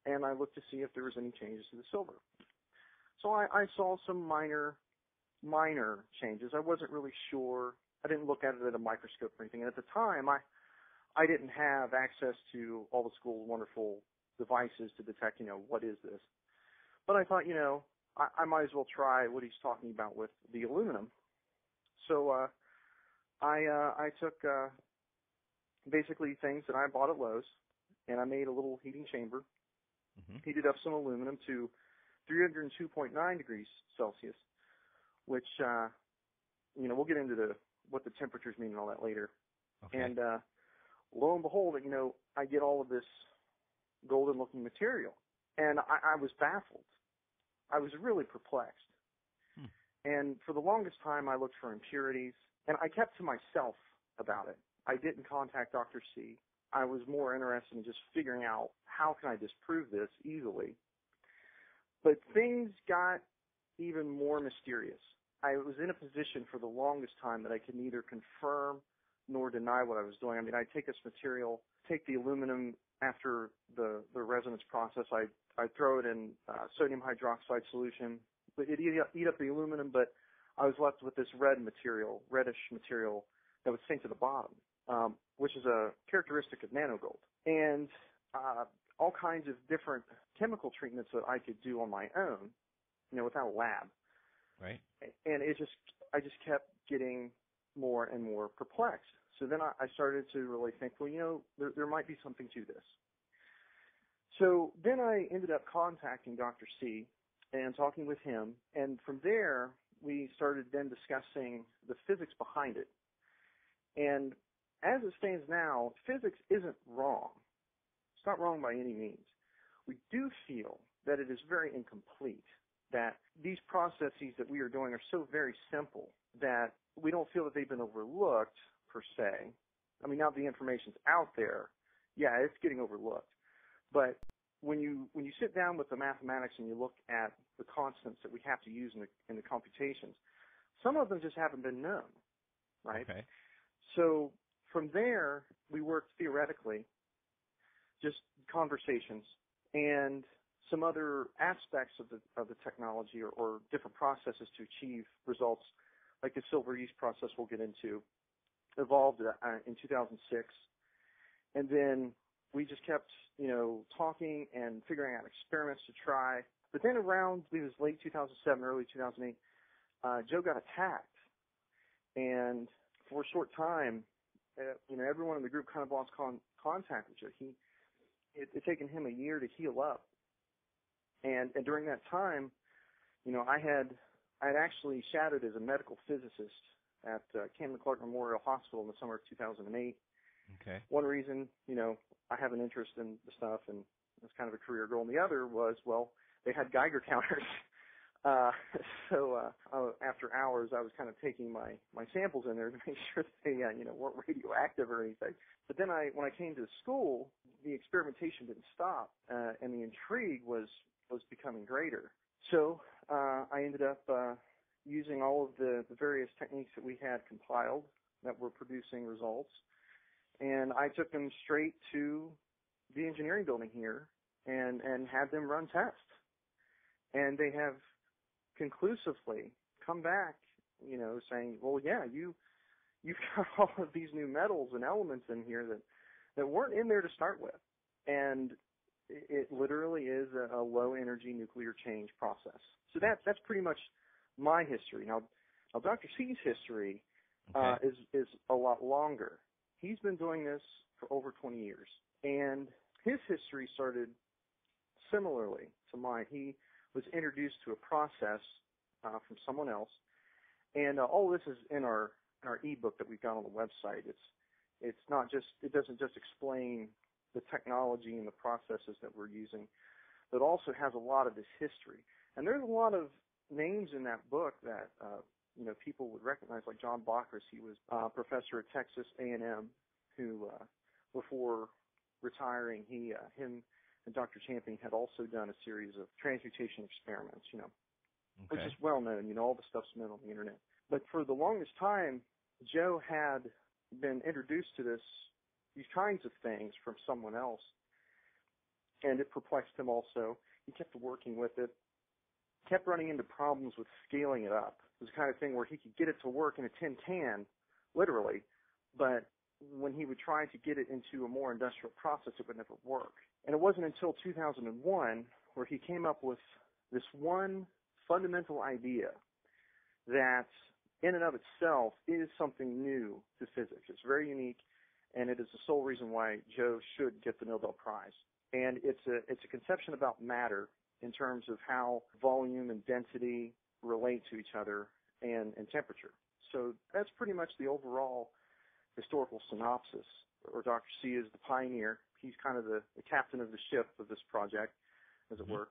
and I looked to see if there was any changes to the silver. So I saw some minor changes. I wasn't really sure. I didn't look at it at a microscope or anything. And at the time, I didn't have access to all the school's wonderful devices to detect, you know, what is this. But I thought, you know, I might as well try what he's talking about with the aluminum. So I took basically things that I bought at Lowe's, and I made a little heating chamber, heated up some aluminum to 302.9 degrees Celsius, which, you know, we'll get into what the temperatures mean and all that later. Okay. And lo and behold, you know, I get all of this golden-looking material, and I was baffled. I was really perplexed. And for the longest time, I looked for impurities, and I kept to myself about it. I didn't contact Dr. C. I was more interested in just figuring out how can I disprove this easily. But things got even more mysterious. I was in a position for the longest time that I could neither confirm nor deny what I was doing. I mean, I'd take this material, take the aluminum after the resonance process, I'd throw it in sodium hydroxide solution. It'd eat up the aluminum, but I was left with this reddish material that would sink to the bottom, which is a characteristic of nanogold. And all kinds of different chemical treatments that I could do on my own, you know, without a lab. Right. And I just kept getting more and more perplexed. So then I started to really think, well, you know, there might be something to this. So then I ended up contacting Dr. C and talking with him, and from there we started then discussing the physics behind it. And as it stands now, physics isn't wrong. It's not wrong by any means. We do feel that it is very incomplete. that these processes that we are doing are so very simple that we don't feel that they've been overlooked per se. I mean, now the information's out there, yeah, it's getting overlooked. But when you sit down with the mathematics and you look at the constants that we have to use in the computations, some of them just haven't been known, right? Okay. So from there, we worked theoretically, just conversations, and some other aspects of the technology or different processes to achieve results, like the silver yeast process we'll get into, evolved in 2006. And then we just kept, talking and figuring out experiments to try. But then around, I believe it was late 2007, early 2008, Joe got attacked. And for a short time, everyone in the group kind of lost contact with Joe. It had taken him a year to heal up. And during that time, I had actually shadowed as a medical physicist at Camden Clark Memorial Hospital in the summer of 2008. Okay. One reason, I have an interest in the stuff, and it's kind of a career goal. And the other was, well, they had Geiger counters. So after hours, I was kind of taking my samples in there to make sure that they, weren't radioactive or anything. But then when I came to school, the experimentation didn't stop, and the intrigue was becoming greater. So I ended up using all of the various techniques that we had compiled that were producing results, and I took them straight to the engineering building here and had them run tests. And they have conclusively come back, saying, well, yeah, you've got all of these new metals and elements in here that weren't in there to start with. And it literally is a low energy nuclear change process. So that's pretty much my history. Now Dr. C's history is a lot longer. He's been doing this for over 20 years, and his history started similarly to mine. He was introduced to a process from someone else, and all this is in our ebook that we've got on the website. It doesn't just explain the technology and the processes that we're using, but also has a lot of this history. And there's a lot of names in that book that people would recognize, like John Bacchus. He was a professor at Texas A&M who, before retiring, him and Dr. Champion had also done a series of transmutation experiments, which is well known. All the stuff's known on the internet. But for the longest time, Joe had been introduced to these kinds of things from someone else, and it perplexed him also. He kept working with it, kept running into problems with scaling it up. It was the kind of thing where he could get it to work in a tin can, literally, but when he would try to get it into a more industrial process, it would never work. And it wasn't until 2001 where he came up with this one fundamental idea that in and of itself is something new to physics. It's very unique, and it is the sole reason why Joe should get the Nobel Prize. And it's a conception about matter in terms of how volume and density relate to each other and temperature. So that's pretty much the overall historical synopsis. Or Dr. C is the pioneer. He's kind of the captain of the ship of this project, as it were.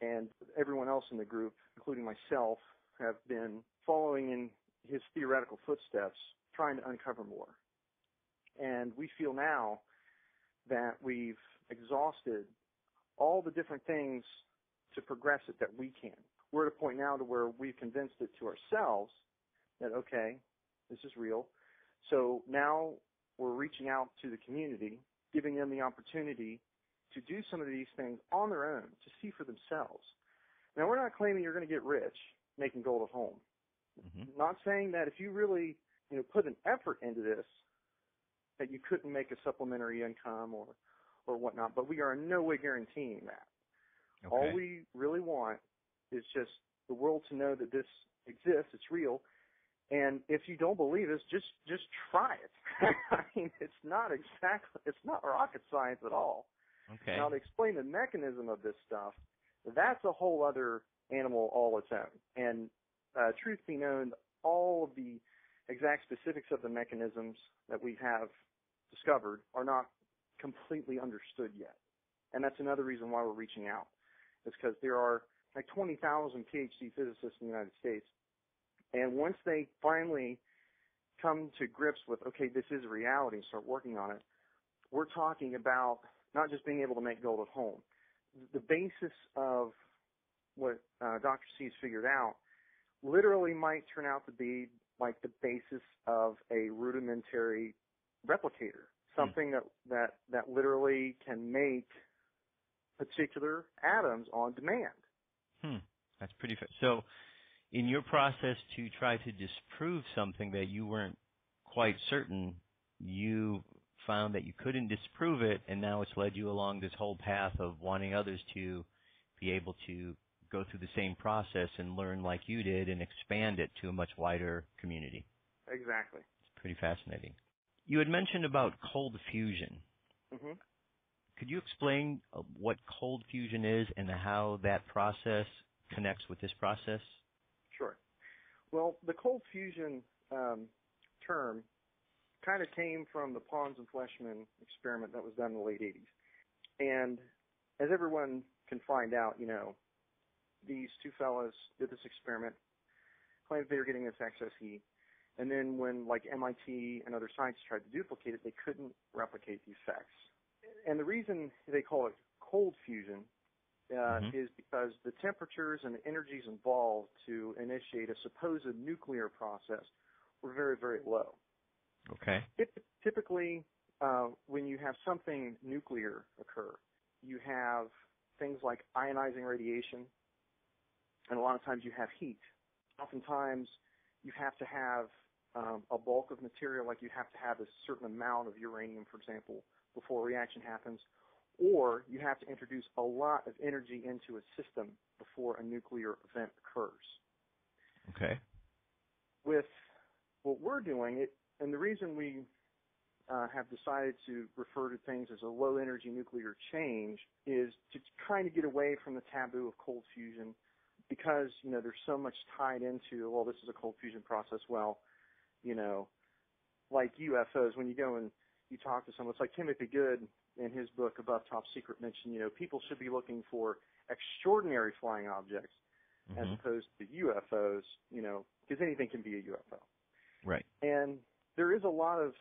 And everyone else in the group, including myself, have been following in his theoretical footsteps, trying to uncover more. And we feel now that we've exhausted all the different things to progress it that we can. We're at a point now to where we've convinced it to ourselves that, okay, this is real. So now we're reaching out to the community, giving them the opportunity to do some of these things on their own, to see for themselves. Now, we're not claiming you're going to get rich making gold at home. Not saying that if you really, put an effort into this, that you couldn't make a supplementary income or whatnot, but we are in no way guaranteeing that. Okay. All we really want is just the world to know that this exists, it's real, and if you don't believe us, just try it. I mean, it's not rocket science at all. Okay. Now, to explain the mechanism of this stuff, that's a whole other animal all its own. And truth be known, all of the exact specifics of the mechanisms that we have discovered are not completely understood yet. And that's another reason why we're reaching out. It's because there are like 20,000 PhD physicists in the United States. And once they finally come to grips with, okay, this is a reality and start working on it, we're talking about not just being able to make gold at home. The basis of what Dr. C has figured out literally might turn out to be like the basis of a rudimentary replicator, something that literally can make particular atoms on demand. That's pretty fair. So in your process to try to disprove something that you weren't quite certain, you found that you couldn't disprove it, and now it's led you along this whole path of wanting others to be able to go through the same process and learn like you did and expand it to a much wider community. Exactly. It's pretty fascinating. You had mentioned about cold fusion. Mm-hmm. Could you explain what cold fusion is and how that process connects with this process? Sure. Well, the cold fusion term kind of came from the Pons and Fleischmann experiment that was done in the late 80s. And as everyone can find out, you know, these two fellas did this experiment, claimed they were getting this excess heat, and then when, like, MIT and other scientists tried to duplicate it, they couldn't replicate the effects. And the reason they call it cold fusion is because the temperatures and the energies involved to initiate a supposed nuclear process were very, very low. Okay. Typically, when you have something nuclear occur, you have things like ionizing radiation, and a lot of times you have heat. Oftentimes, you have to have a bulk of material, like you have to have a certain amount of uranium, for example, before a reaction happens, or you have to introduce a lot of energy into a system before a nuclear event occurs. Okay. With what we're doing, and the reason we have decided to refer to things as a low-energy nuclear change is to kind of get away from the taboo of cold fusion, because, you know, there's so much tied into, well, this is a cold fusion process. Well, you know, like UFOs, when you go and you talk to someone, it's like Timothy Good in his book Above Top Secret mentioned, you know, people should be looking for extraordinary flying objects as opposed to UFOs, you know, because anything can be a UFO. Right. And there is a lot of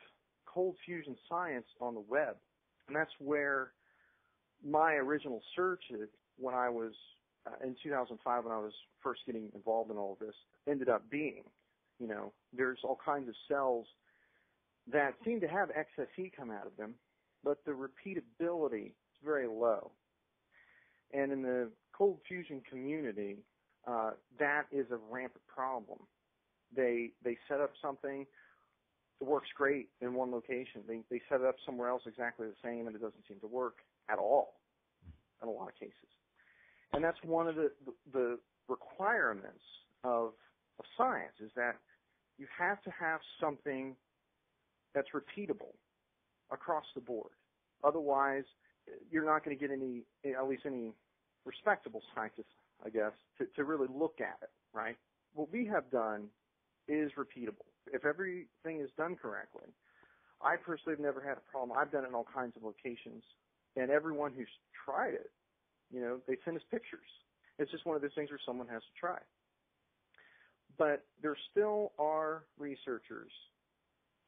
cold fusion science on the web, and that's where my original search when I was in 2005, when I was first getting involved in all of this, ended up being. You know, there's all kinds of cells that seem to have excess heat come out of them, but the repeatability is very low. And in the cold fusion community, that is a rampant problem. They set up something that works great in one location. They set it up somewhere else exactly the same, and it doesn't seem to work at all in a lot of cases. And that's one of the requirements of science, is that you have to have something that's repeatable across the board. Otherwise, you're not going to get any, at least any respectable scientists, I guess, to really look at it, right? What we have done is repeatable. If everything is done correctly, I personally have never had a problem. I've done it in all kinds of locations, and everyone who's tried it, you know, they send us pictures. It's just one of those things where someone has to try. But there still are researchers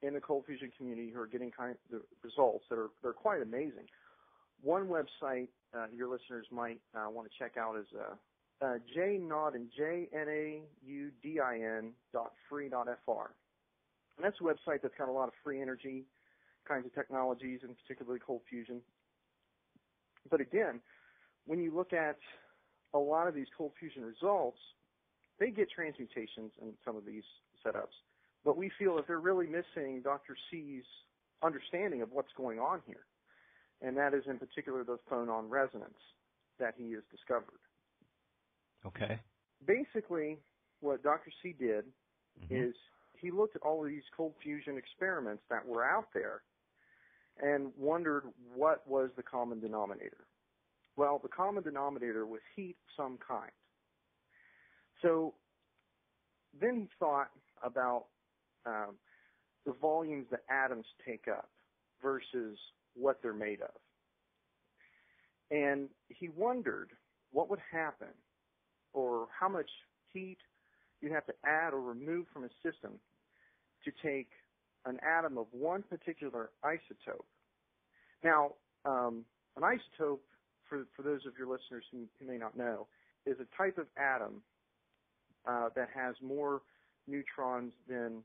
in the cold fusion community who are getting the results that are quite amazing. One website your listeners might want to check out is jnaudin, JNAUDIN.free.fr. And that's a website that's got a lot of free energy kinds of technologies, and particularly cold fusion. But again, when you look at a lot of these cold fusion results, they get transmutations in some of these setups. But we feel that they're really missing Dr. C's understanding of what's going on here. And that is in particular the phonon resonance that he has discovered. Okay. Basically, what Dr. C did is he looked at all of these cold fusion experiments that were out there and wondered what was the common denominator. Well, the common denominator was heat of some kind. So then he thought about the volumes that atoms take up versus what they're made of. And he wondered what would happen or how much heat you have to add or remove from a system to take an atom of one particular isotope. Now, an isotope, for those of your listeners who may not know, is a type of atom that has more neutrons than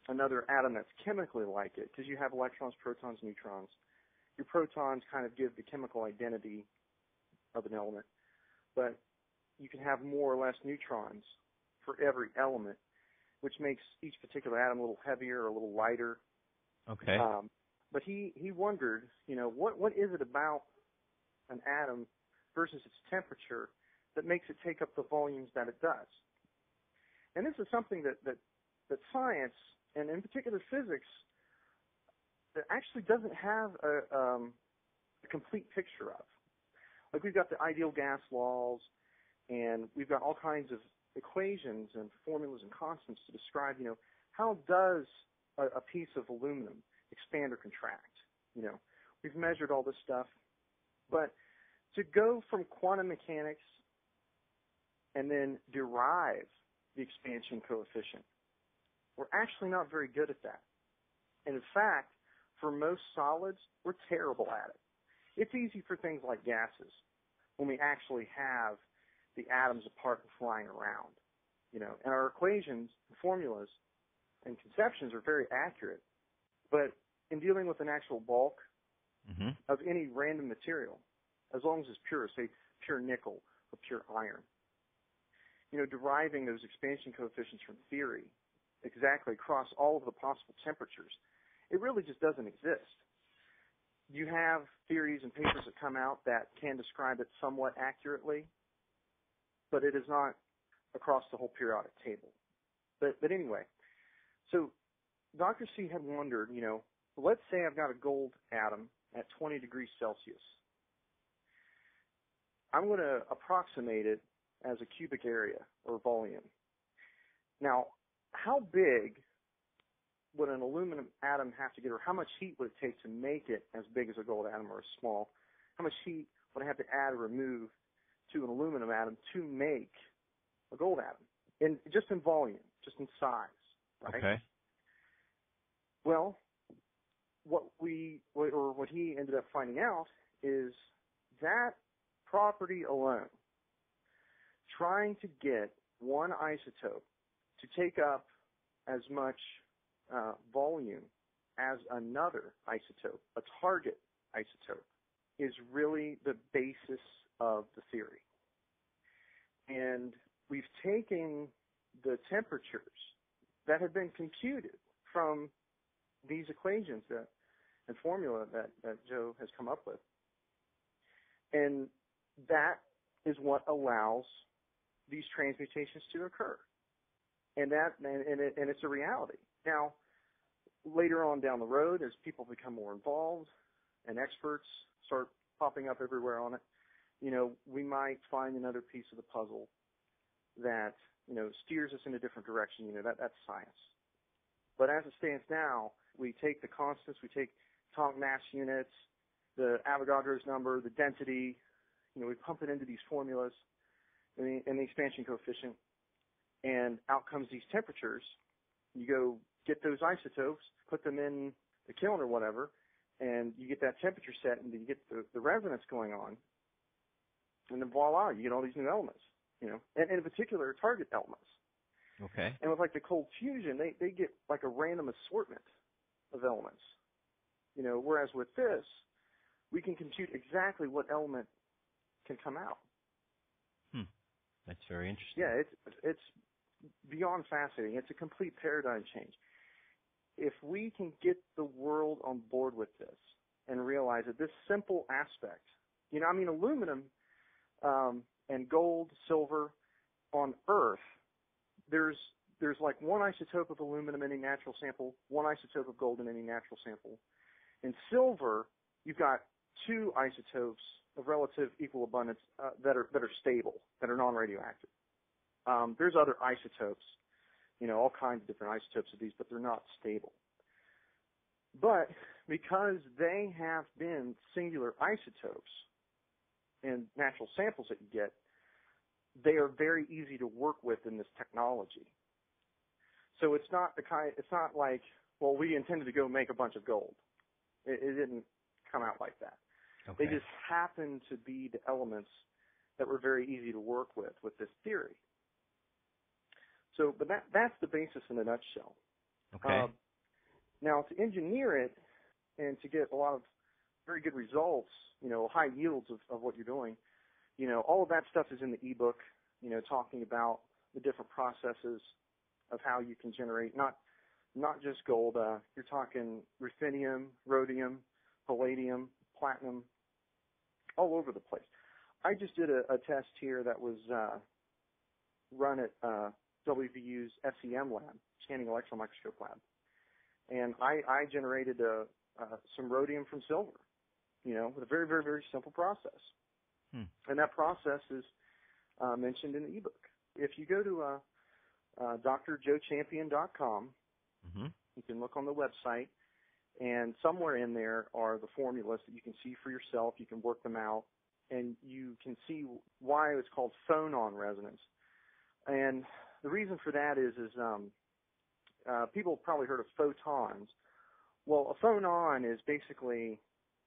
another atom that's chemically like it, because you have electrons, protons, neutrons. Your protons kind of give the chemical identity of an element, but you can have more or less neutrons for every element, which makes each particular atom a little heavier or a little lighter. Okay. But he wondered, what is it about an atom versus its temperature that makes it take up the volumes that it does? And this is something that science, and in particular physics, that actually doesn't have a complete picture of. Like, we've got the ideal gas laws, and we've got all kinds of equations and formulas and constants to describe, how does a piece of aluminum expand or contract? We've measured all this stuff, but to go from quantum mechanics and then derive the expansion coefficient, we're actually not very good at that. And in fact, for most solids, we're terrible at it. It's easy for things like gases when we actually have the atoms apart and flying around, and our equations, formulas, and conceptions are very accurate. But in dealing with an actual bulk of any random material, as long as it's pure, say pure nickel or pure iron, deriving those expansion coefficients from theory exactly across all of the possible temperatures, it really just doesn't exist. You have theories and papers that come out that can describe it somewhat accurately, but it is not across the whole periodic table. But anyway, so Dr. C had wondered, let's say I've got a gold atom at 20 degrees Celsius. I'm going to approximate it as a cubic area or volume. Now, how big would an aluminum atom have to get, or how much heat would it take to make it as big as a gold atom or as small? How much heat would I have to add or remove to an aluminum atom to make a gold atom? Just in volume, just in size, right? Okay. Well, what he ended up finding out is that property alone, trying to get one isotope to take up as much volume as another isotope, a target isotope, is really the basis of the theory. And we've taken the temperatures that have been computed from these equations and formula that Joe has come up with, and that is what allows these transmutations to occur. And it's a reality. Now, later on down the road, as people become more involved and experts start popping up everywhere on it, we might find another piece of the puzzle that, steers us in a different direction. That's science. But as it stands now, we take the constants, we take atomic mass units, the Avogadro's number, the density, we pump it into these formulas and the expansion coefficient, and out comes these temperatures. You go get those isotopes, put them in the kiln or whatever, and you get that temperature set, and you get the resonance going on, and then voila, you get all these new elements, and in particular, target elements. Okay. And with like the cold fusion, they get like a random assortment of elements, whereas with this, we can compute exactly what element can come out. That's very interesting. Yeah, it's beyond fascinating. It's a complete paradigm change. If we can get the world on board with this and realize that this simple aspect, aluminum and gold, silver, on Earth, there's like one isotope of aluminum in any natural sample, one isotope of gold in any natural sample. In silver, you've got two isotopes of relative equal abundance that are stable, that are non-radioactive. There's other isotopes, all kinds of different isotopes of these, but they're not stable. But because they have been singular isotopes in natural samples that you get, they are very easy to work with in this technology. So it's not like, well, we intended to go make a bunch of gold. It didn't come out like that. Okay. They just happen to be the elements that were very easy to work with this theory. So, but that's the basis in a nutshell. Okay. Now, to engineer it and to get a lot of very good results, high yields of what you're doing, all of that stuff is in the ebook, talking about the different processes of how you can generate not just gold. You're talking ruthenium, rhodium, palladium, platinum, all over the place. I just did a test here that was run at WVU's SEM lab, Scanning Electron Microscope lab, and I generated some rhodium from silver, with a very, very, very simple process. And that process is mentioned in the ebook. If you go to drjoechampion.com, you can look on the website, and somewhere in there are the formulas that you can see for yourself. You can work them out, and you can see why it's called phonon resonance. And the reason for that is people have probably heard of photons. Well, a phonon is basically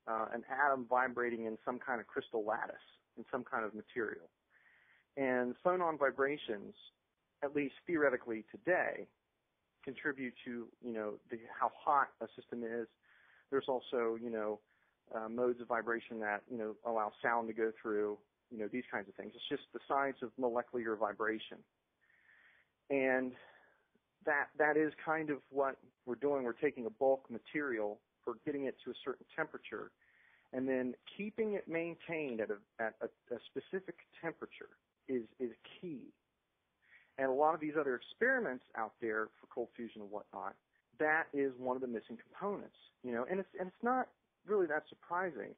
an atom vibrating in some kind of crystal lattice, in some kind of material. And phonon vibrations, at least theoretically today, contribute to, how hot a system is. There's also, modes of vibration that, allow sound to go through, these kinds of things. It's just the science of molecular vibration. And that is kind of what we're doing. We're taking a bulk material, we're getting it to a certain temperature, and then keeping it maintained at a specific temperature is key. And a lot of these other experiments out there for cold fusion and whatnot, that is one of the missing components, and it's not really that surprising.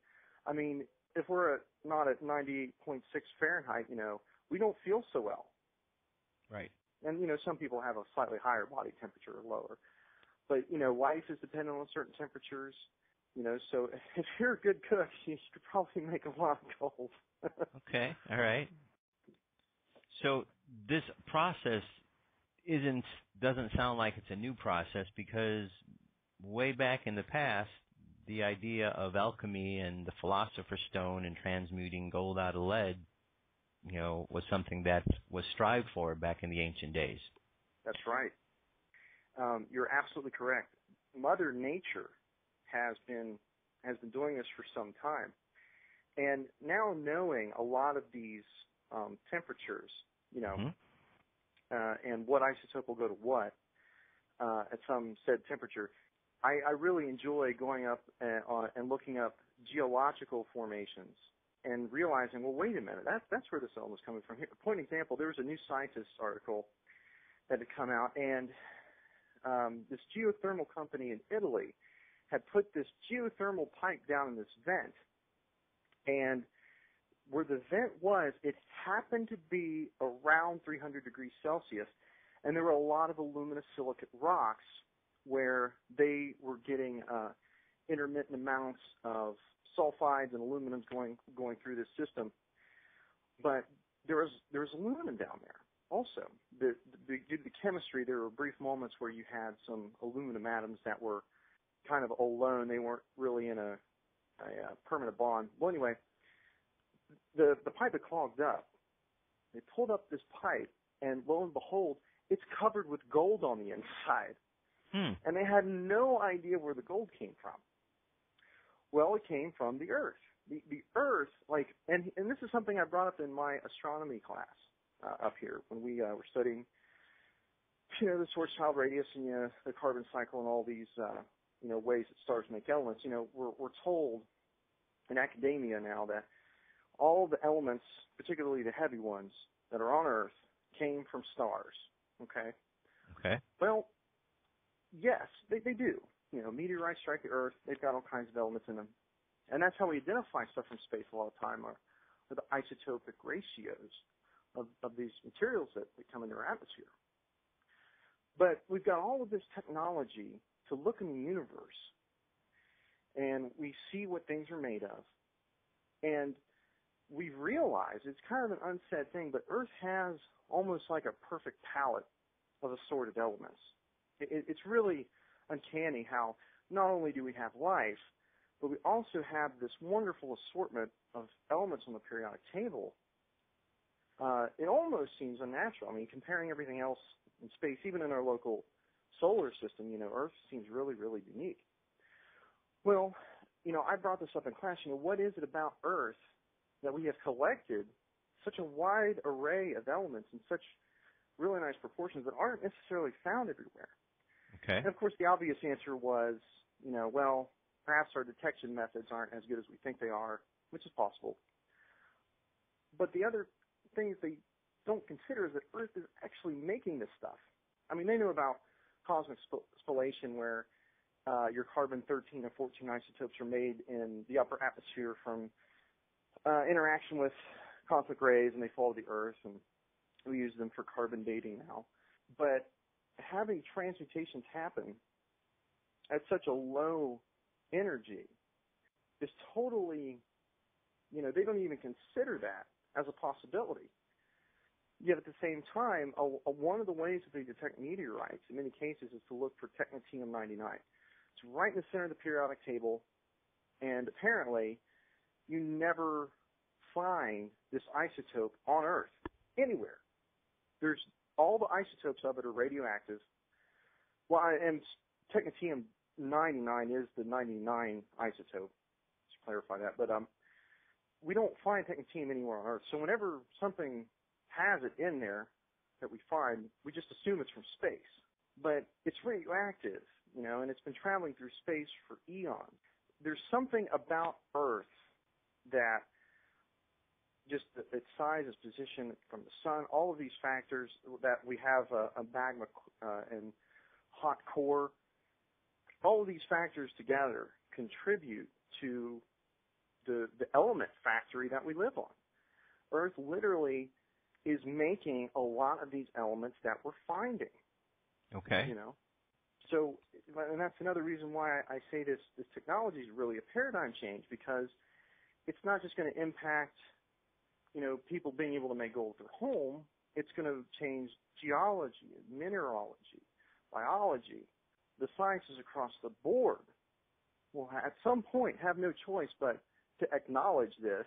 I mean, if we're not at 98.6 Fahrenheit, we don't feel so well. Right. And, some people have a slightly higher body temperature or lower. But, life is dependent on certain temperatures, so if you're a good cook, you could probably make a lot of gold. Okay. All right. So this process doesn't sound like it's a new process, because way back in the past, the idea of alchemy and the philosopher's stone and transmuting gold out of lead, was something that was strived for back in the ancient days. That's right. You're absolutely correct. Mother Nature has been doing this for some time, and now knowing a lot of these temperatures, and what isotope will go to what at some said temperature, I really enjoy going up and looking up geological formations and realizing, well, wait a minute, that's where this element's coming from. Here, point example, there was a New Scientist article that had come out, and this geothermal company in Italy had put this geothermal pipe down in this vent, and where the vent was, it happened to be around 300 degrees Celsius, and there were a lot of aluminosilicate rocks where they were getting intermittent amounts of sulfides and aluminums going through this system. But there was aluminum down there also. Due to the chemistry, there were brief moments where you had some aluminum atoms that were kind of alone. They weren't really in a permanent bond. Well, anyway, the pipe had clogged up. They pulled up this pipe, and lo and behold, it's covered with gold on the inside. And they had no idea where the gold came from. Well, it came from the Earth. The Earth, and this is something I brought up in my astronomy class up here when we were studying, the Schwarzschild radius and the carbon cycle and all these, ways that stars make elements. We're told in academia now that all the elements, particularly the heavy ones that are on Earth, came from stars. Okay. Okay. Well, yes, they do. Meteorites strike the Earth. They've got all kinds of elements in them. And that's how we identify stuff from space a lot of time, are the isotopic ratios of these materials that come into our atmosphere. But we've got all of this technology to look in the universe, and we see what things are made of. And we've realized, it's kind of an unsaid thing, but Earth has almost like a perfect palette of assorted elements. It's really uncanny how not only do we have life, but we also have this wonderful assortment of elements on the periodic table. It almost seems unnatural. I mean, comparing everything else in space, even in our local solar system, Earth seems really, really unique. Well, I brought this up in class. What is it about Earth that we have collected such a wide array of elements in such really nice proportions that aren't necessarily found everywhere? Okay. And of course, the obvious answer was, well, perhaps our detection methods aren't as good as we think they are, which is possible. But the other things they don't consider is that Earth is actually making this stuff. I mean, they know about cosmic spallation, where your carbon-13 and 14 isotopes are made in the upper atmosphere from interaction with cosmic rays, and they fall to the Earth, and we use them for carbon dating now. But having transmutations happen at such a low energy is totally, they don't even consider that as a possibility. Yet at the same time, one of the ways that they detect meteorites in many cases is to look for technetium-99. It's right in the center of the periodic table, and apparently you never find this isotope on Earth anywhere. There's all the isotopes of it are radioactive. Well, and technetium-99 is the 99 isotope. To clarify that, but we don't find technetium anywhere on Earth. So whenever something has it in there that we find, we just assume it's from space. But it's radioactive, and it's been traveling through space for eons. There's something about Earth that just its size, its position from the sun, all of these factors, that we have a magma and hot core, all of these factors together contribute to the element factory that we live on. Earth literally is making a lot of these elements that we're finding. Okay. So, and that's another reason why I say this technology is really a paradigm change, because it's not just going to impact, people being able to make gold at their home. It's going to change geology, mineralogy, biology, the sciences across the board. Will at some point have no choice but to acknowledge this,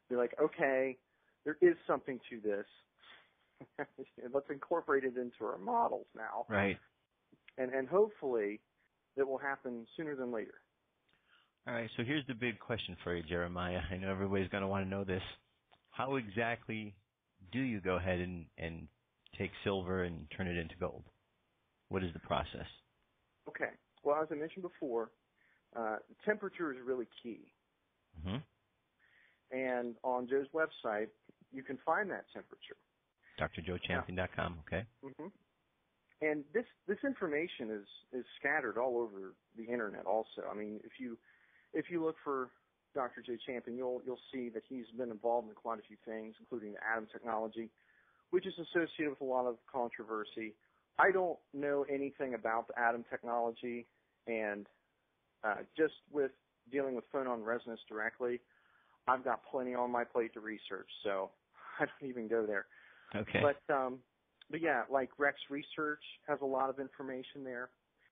be like, okay, there is something to this. Let's incorporate it into our models now. Right. And hopefully that will happen sooner than later. All right, so here's the big question for you, Jeremiah. I know everybody's going to want to know this. How exactly do you go ahead and take silver and turn it into gold? What is the process? Okay. Well, as I mentioned before, temperature is really key. Mm-hmm. And on Joe's website, you can find that temperature. DrJoeChampion.com, okay. Mm-hmm. And this information is scattered all over the internet also. I mean, if you look for Dr. Joe Champion, you'll see that he's been involved in quite a few things, including the atom technology, which is associated with a lot of controversy. I don't know anything about the atom technology, and just with dealing with phonon resonance directly, I've got plenty on my plate to research, so I don't even go there. Okay. But yeah, like Rex Research has a lot of information there,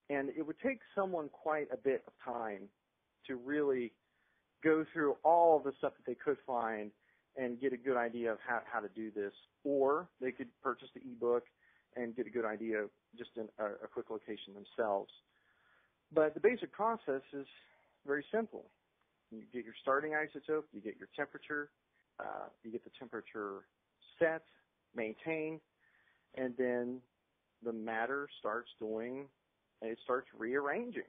and it would take someone quite a bit of time to really go through all of the stuff that they could find and get a good idea of how to do this. Or they could purchase the ebook and get a good idea just in a quick location themselves. But the basic process is very simple. You get your starting isotope, you get your temperature, you get the temperature set, maintained, and then the matter starts rearranging.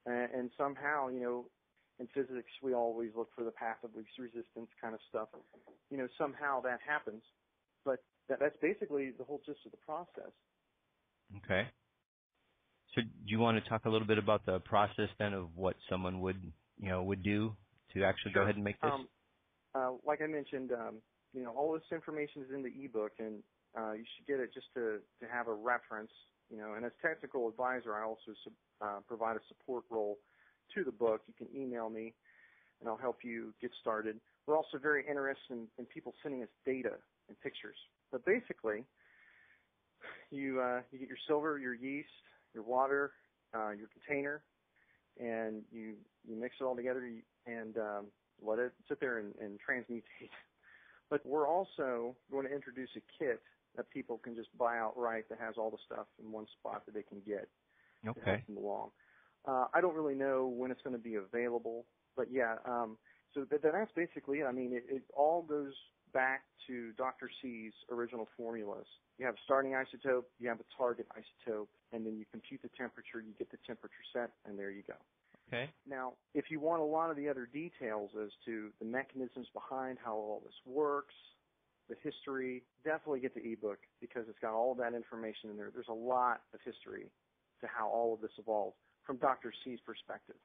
And somehow, in physics, we always look for the path of least resistance kind of stuff. Somehow that happens. But that's basically the whole gist of the process. Okay. So do you want to talk a little bit about the process then of what someone would do to actually go ahead and make this? Like I mentioned, all this information is in the ebook, and you should get it just to have a reference. And as technical advisor, I also provide a support role to the book. You can email me and I'll help you get started. We're also very interested in people sending us data and pictures. But basically, you get your silver, your yeast, your water, your container, and you mix it all together and let it sit there and transmutate. But we're also going to introduce a kit that people can just buy outright that has all the stuff in one spot that they can get. Okay. To help them along. I don't really know when it's going to be available, but yeah. So that's basically it. I mean, it all goes back to Dr. C's original formulas. You have a starting isotope, you have a target isotope, and then you compute the temperature, you get the temperature set, and there you go. Okay. Now, if you want a lot of the other details as to the mechanisms behind how all this works, the history, definitely get the ebook because it's got all of that information in there. There's a lot of history to how all of this evolved from Dr. C's perspective.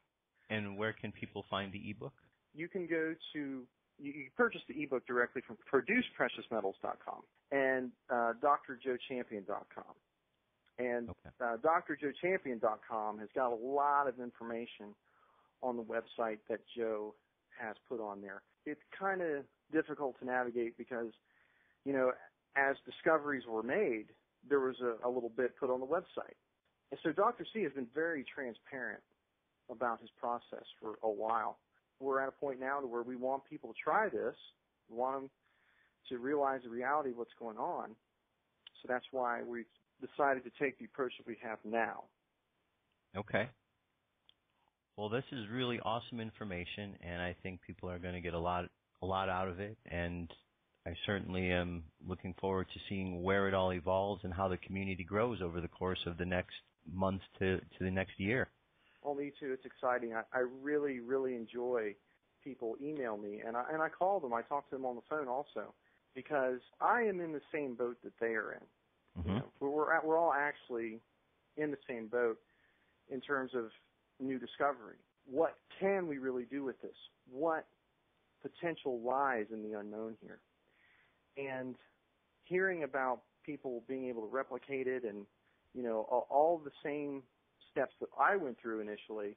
And where can people find the ebook? You can go to, you can purchase the ebook directly from producepreciousmetals.com and drjoechampion.com. And drjoechampion.com has got a lot of information on the website that Joe has put on there. It's kind of difficult to navigate because, you know, as discoveries were made, there was a little bit put on the website. And so Dr. C has been very transparent about his process for a while. We're at a point now to where we want people to try this. We want them to realize the reality of what's going on. So that's why we've decided to take the approach that we have now. Okay. Well, this is really awesome information, and I think people are going to get a lot out of it. And I certainly am looking forward to seeing where it all evolves and how the community grows over the course of the next month to the next year. Well, me too. It's exciting. I really, really enjoy people email me, and I call them. I talk to them on the phone also because I am in the same boat that they are in. Mm-hmm. You know, we're all actually in the same boat in terms of new discovery. What can we really do with this? What potential lies in the unknown here? And hearing about people being able to replicate it and, you know, all the same steps that I went through initially,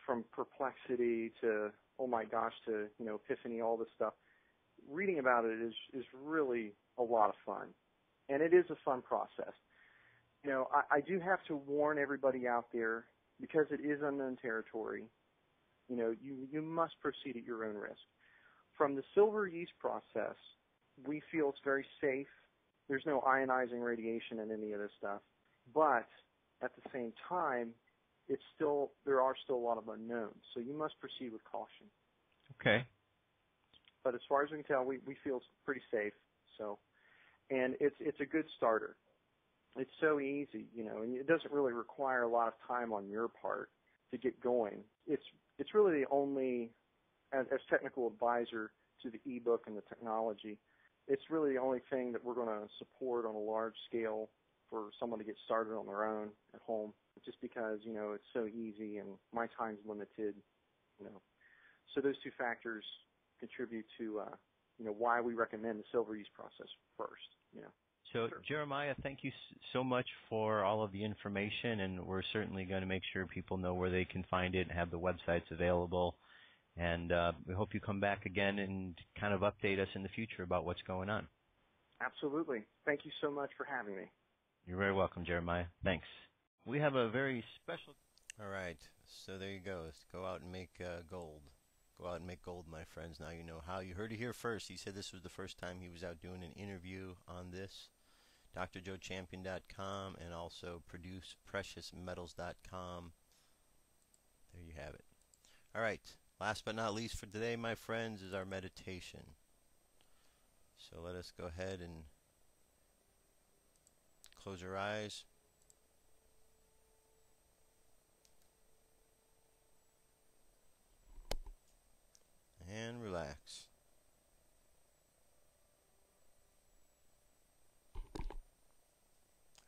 from perplexity to, oh my gosh, to, you know, epiphany, all this stuff, reading about it is really a lot of fun. And it is a fun process. You know, I do have to warn everybody out there, because it is unknown territory, you know, you must proceed at your own risk. From the silver yeast process, we feel it's very safe. There's no ionizing radiation in any of this stuff. But at the same time, there are still a lot of unknowns. So you must proceed with caution. Okay. But as far as we can tell, we feel it's pretty safe. So, and it's a good starter. It's so easy, you know, and it doesn't really require a lot of time on your part to get going. It's really the only, as technical advisor to the ebook and the technology, it's really the only thing that we're going to support on a large scale for someone to get started on their own at home, just because, you know, it's so easy and my time's limited, you know. So those two factors contribute to, you know, why we recommend the silver yeast process first, you know. So, Sure. Jeremiah, thank you so much for all of the information, and we're certainly going to make sure people know where they can find it and have the websites available. And we hope you come back again and kind of update us in the future about what's going on. Absolutely. Thank you so much for having me. You're very welcome, Jeremiah. Thanks. We have a very special... All right, so there you go. Go out and make gold. Go out and make gold, my friends. Now you know how. You heard it here first. He said this was the first time he was out doing an interview on this. drjoechampion.com and also producepreciousmetals.com. There you have it. All right, last but not least for today, my friends, is our meditation. So let us go ahead and close our eyes. And relax.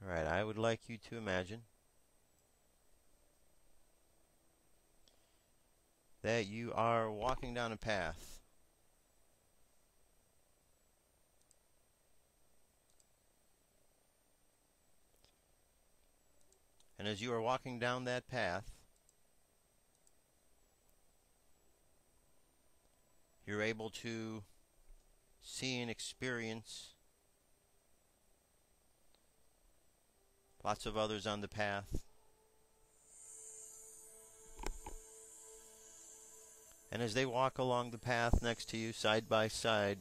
Alright, I would like you to imagine that you are walking down a path. And as you are walking down that path, you're able to see and experience lots of others on the path. And as they walk along the path next to you, side by side,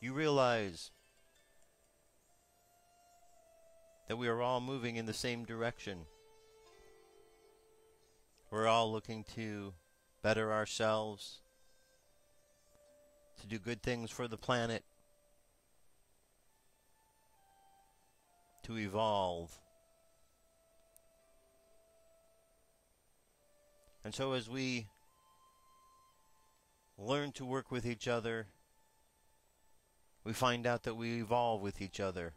you realize that we are all moving in the same direction. We're all looking to better ourselves, to do good things for the planet, to evolve. And so as we learn to work with each other, we find out that we evolve with each other.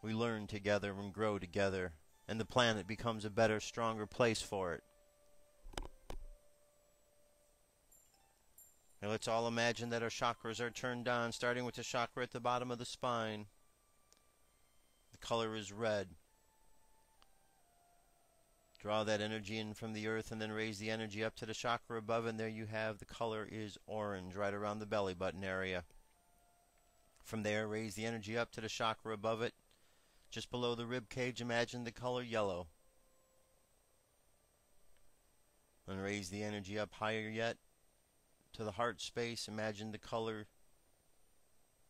We learn together and grow together, and the planet becomes a better, stronger place for it. Now let's all imagine that our chakras are turned on, starting with the chakra at the bottom of the spine. The color is red. Draw that energy in from the earth and then raise the energy up to the chakra above, and there you have the color is orange, right around the belly button area. From there, raise the energy up to the chakra above it. Just below the rib cage, imagine the color yellow. And raise the energy up higher yet to the heart space, imagine the color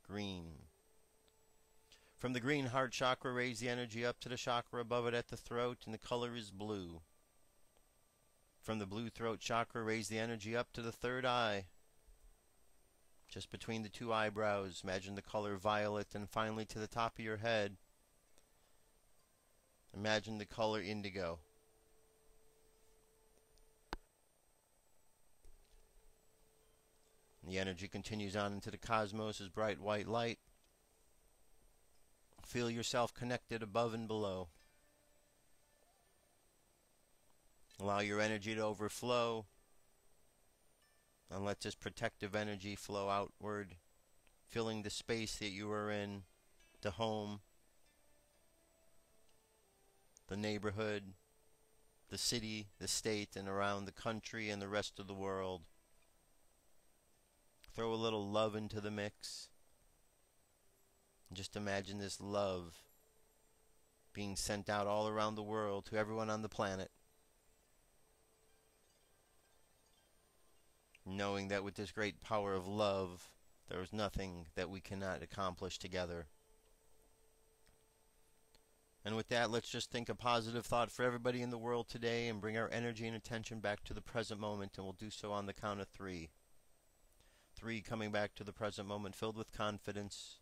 green. From the green heart chakra, raise the energy up to the chakra above it at the throat, and the color is blue. From the blue throat chakra, raise the energy up to the third eye, just between the two eyebrows, imagine the color violet, and finally to the top of your head, imagine the color indigo. The energy continues on into the cosmos as bright white light. Feel yourself connected above and below. Allow your energy to overflow, and let this protective energy flow outward, filling the space that you are in, the home, the neighborhood, the city, the state, and around the country and the rest of the world. Throw a little love into the mix. Just imagine this love being sent out all around the world to everyone on the planet. Knowing that with this great power of love, there is nothing that we cannot accomplish together. And with that, let's just think a positive thought for everybody in the world today and bring our energy and attention back to the present moment, and we'll do so on the count of 3. 3 coming back to the present moment filled with confidence.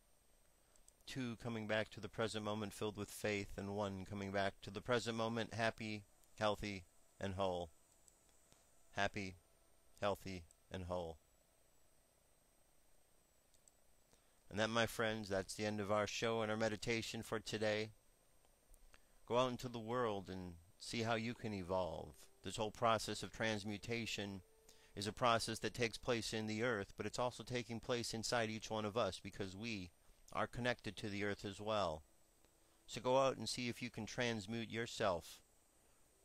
2 coming back to the present moment filled with faith, and 1 coming back to the present moment happy, healthy, and whole. Happy, healthy, and whole. And that, my friends, that's the end of our show and our meditation for today. Go out into the world and see how you can evolve. This whole process of transmutation is a process that takes place in the earth, but it's also taking place inside each one of us, because we are connected to the earth as well. So go out and see if you can transmute yourself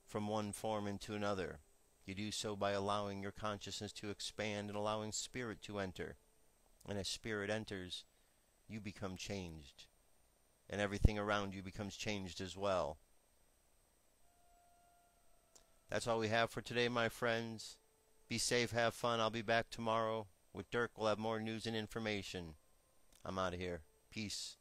from one form into another. You do so by allowing your consciousness to expand and allowing spirit to enter. And as spirit enters, you become changed. And everything around you becomes changed as well. That's all we have for today, my friends. Be safe, have fun. I'll be back tomorrow with Dirk. We'll have more news and information. I'm out of here. Peace.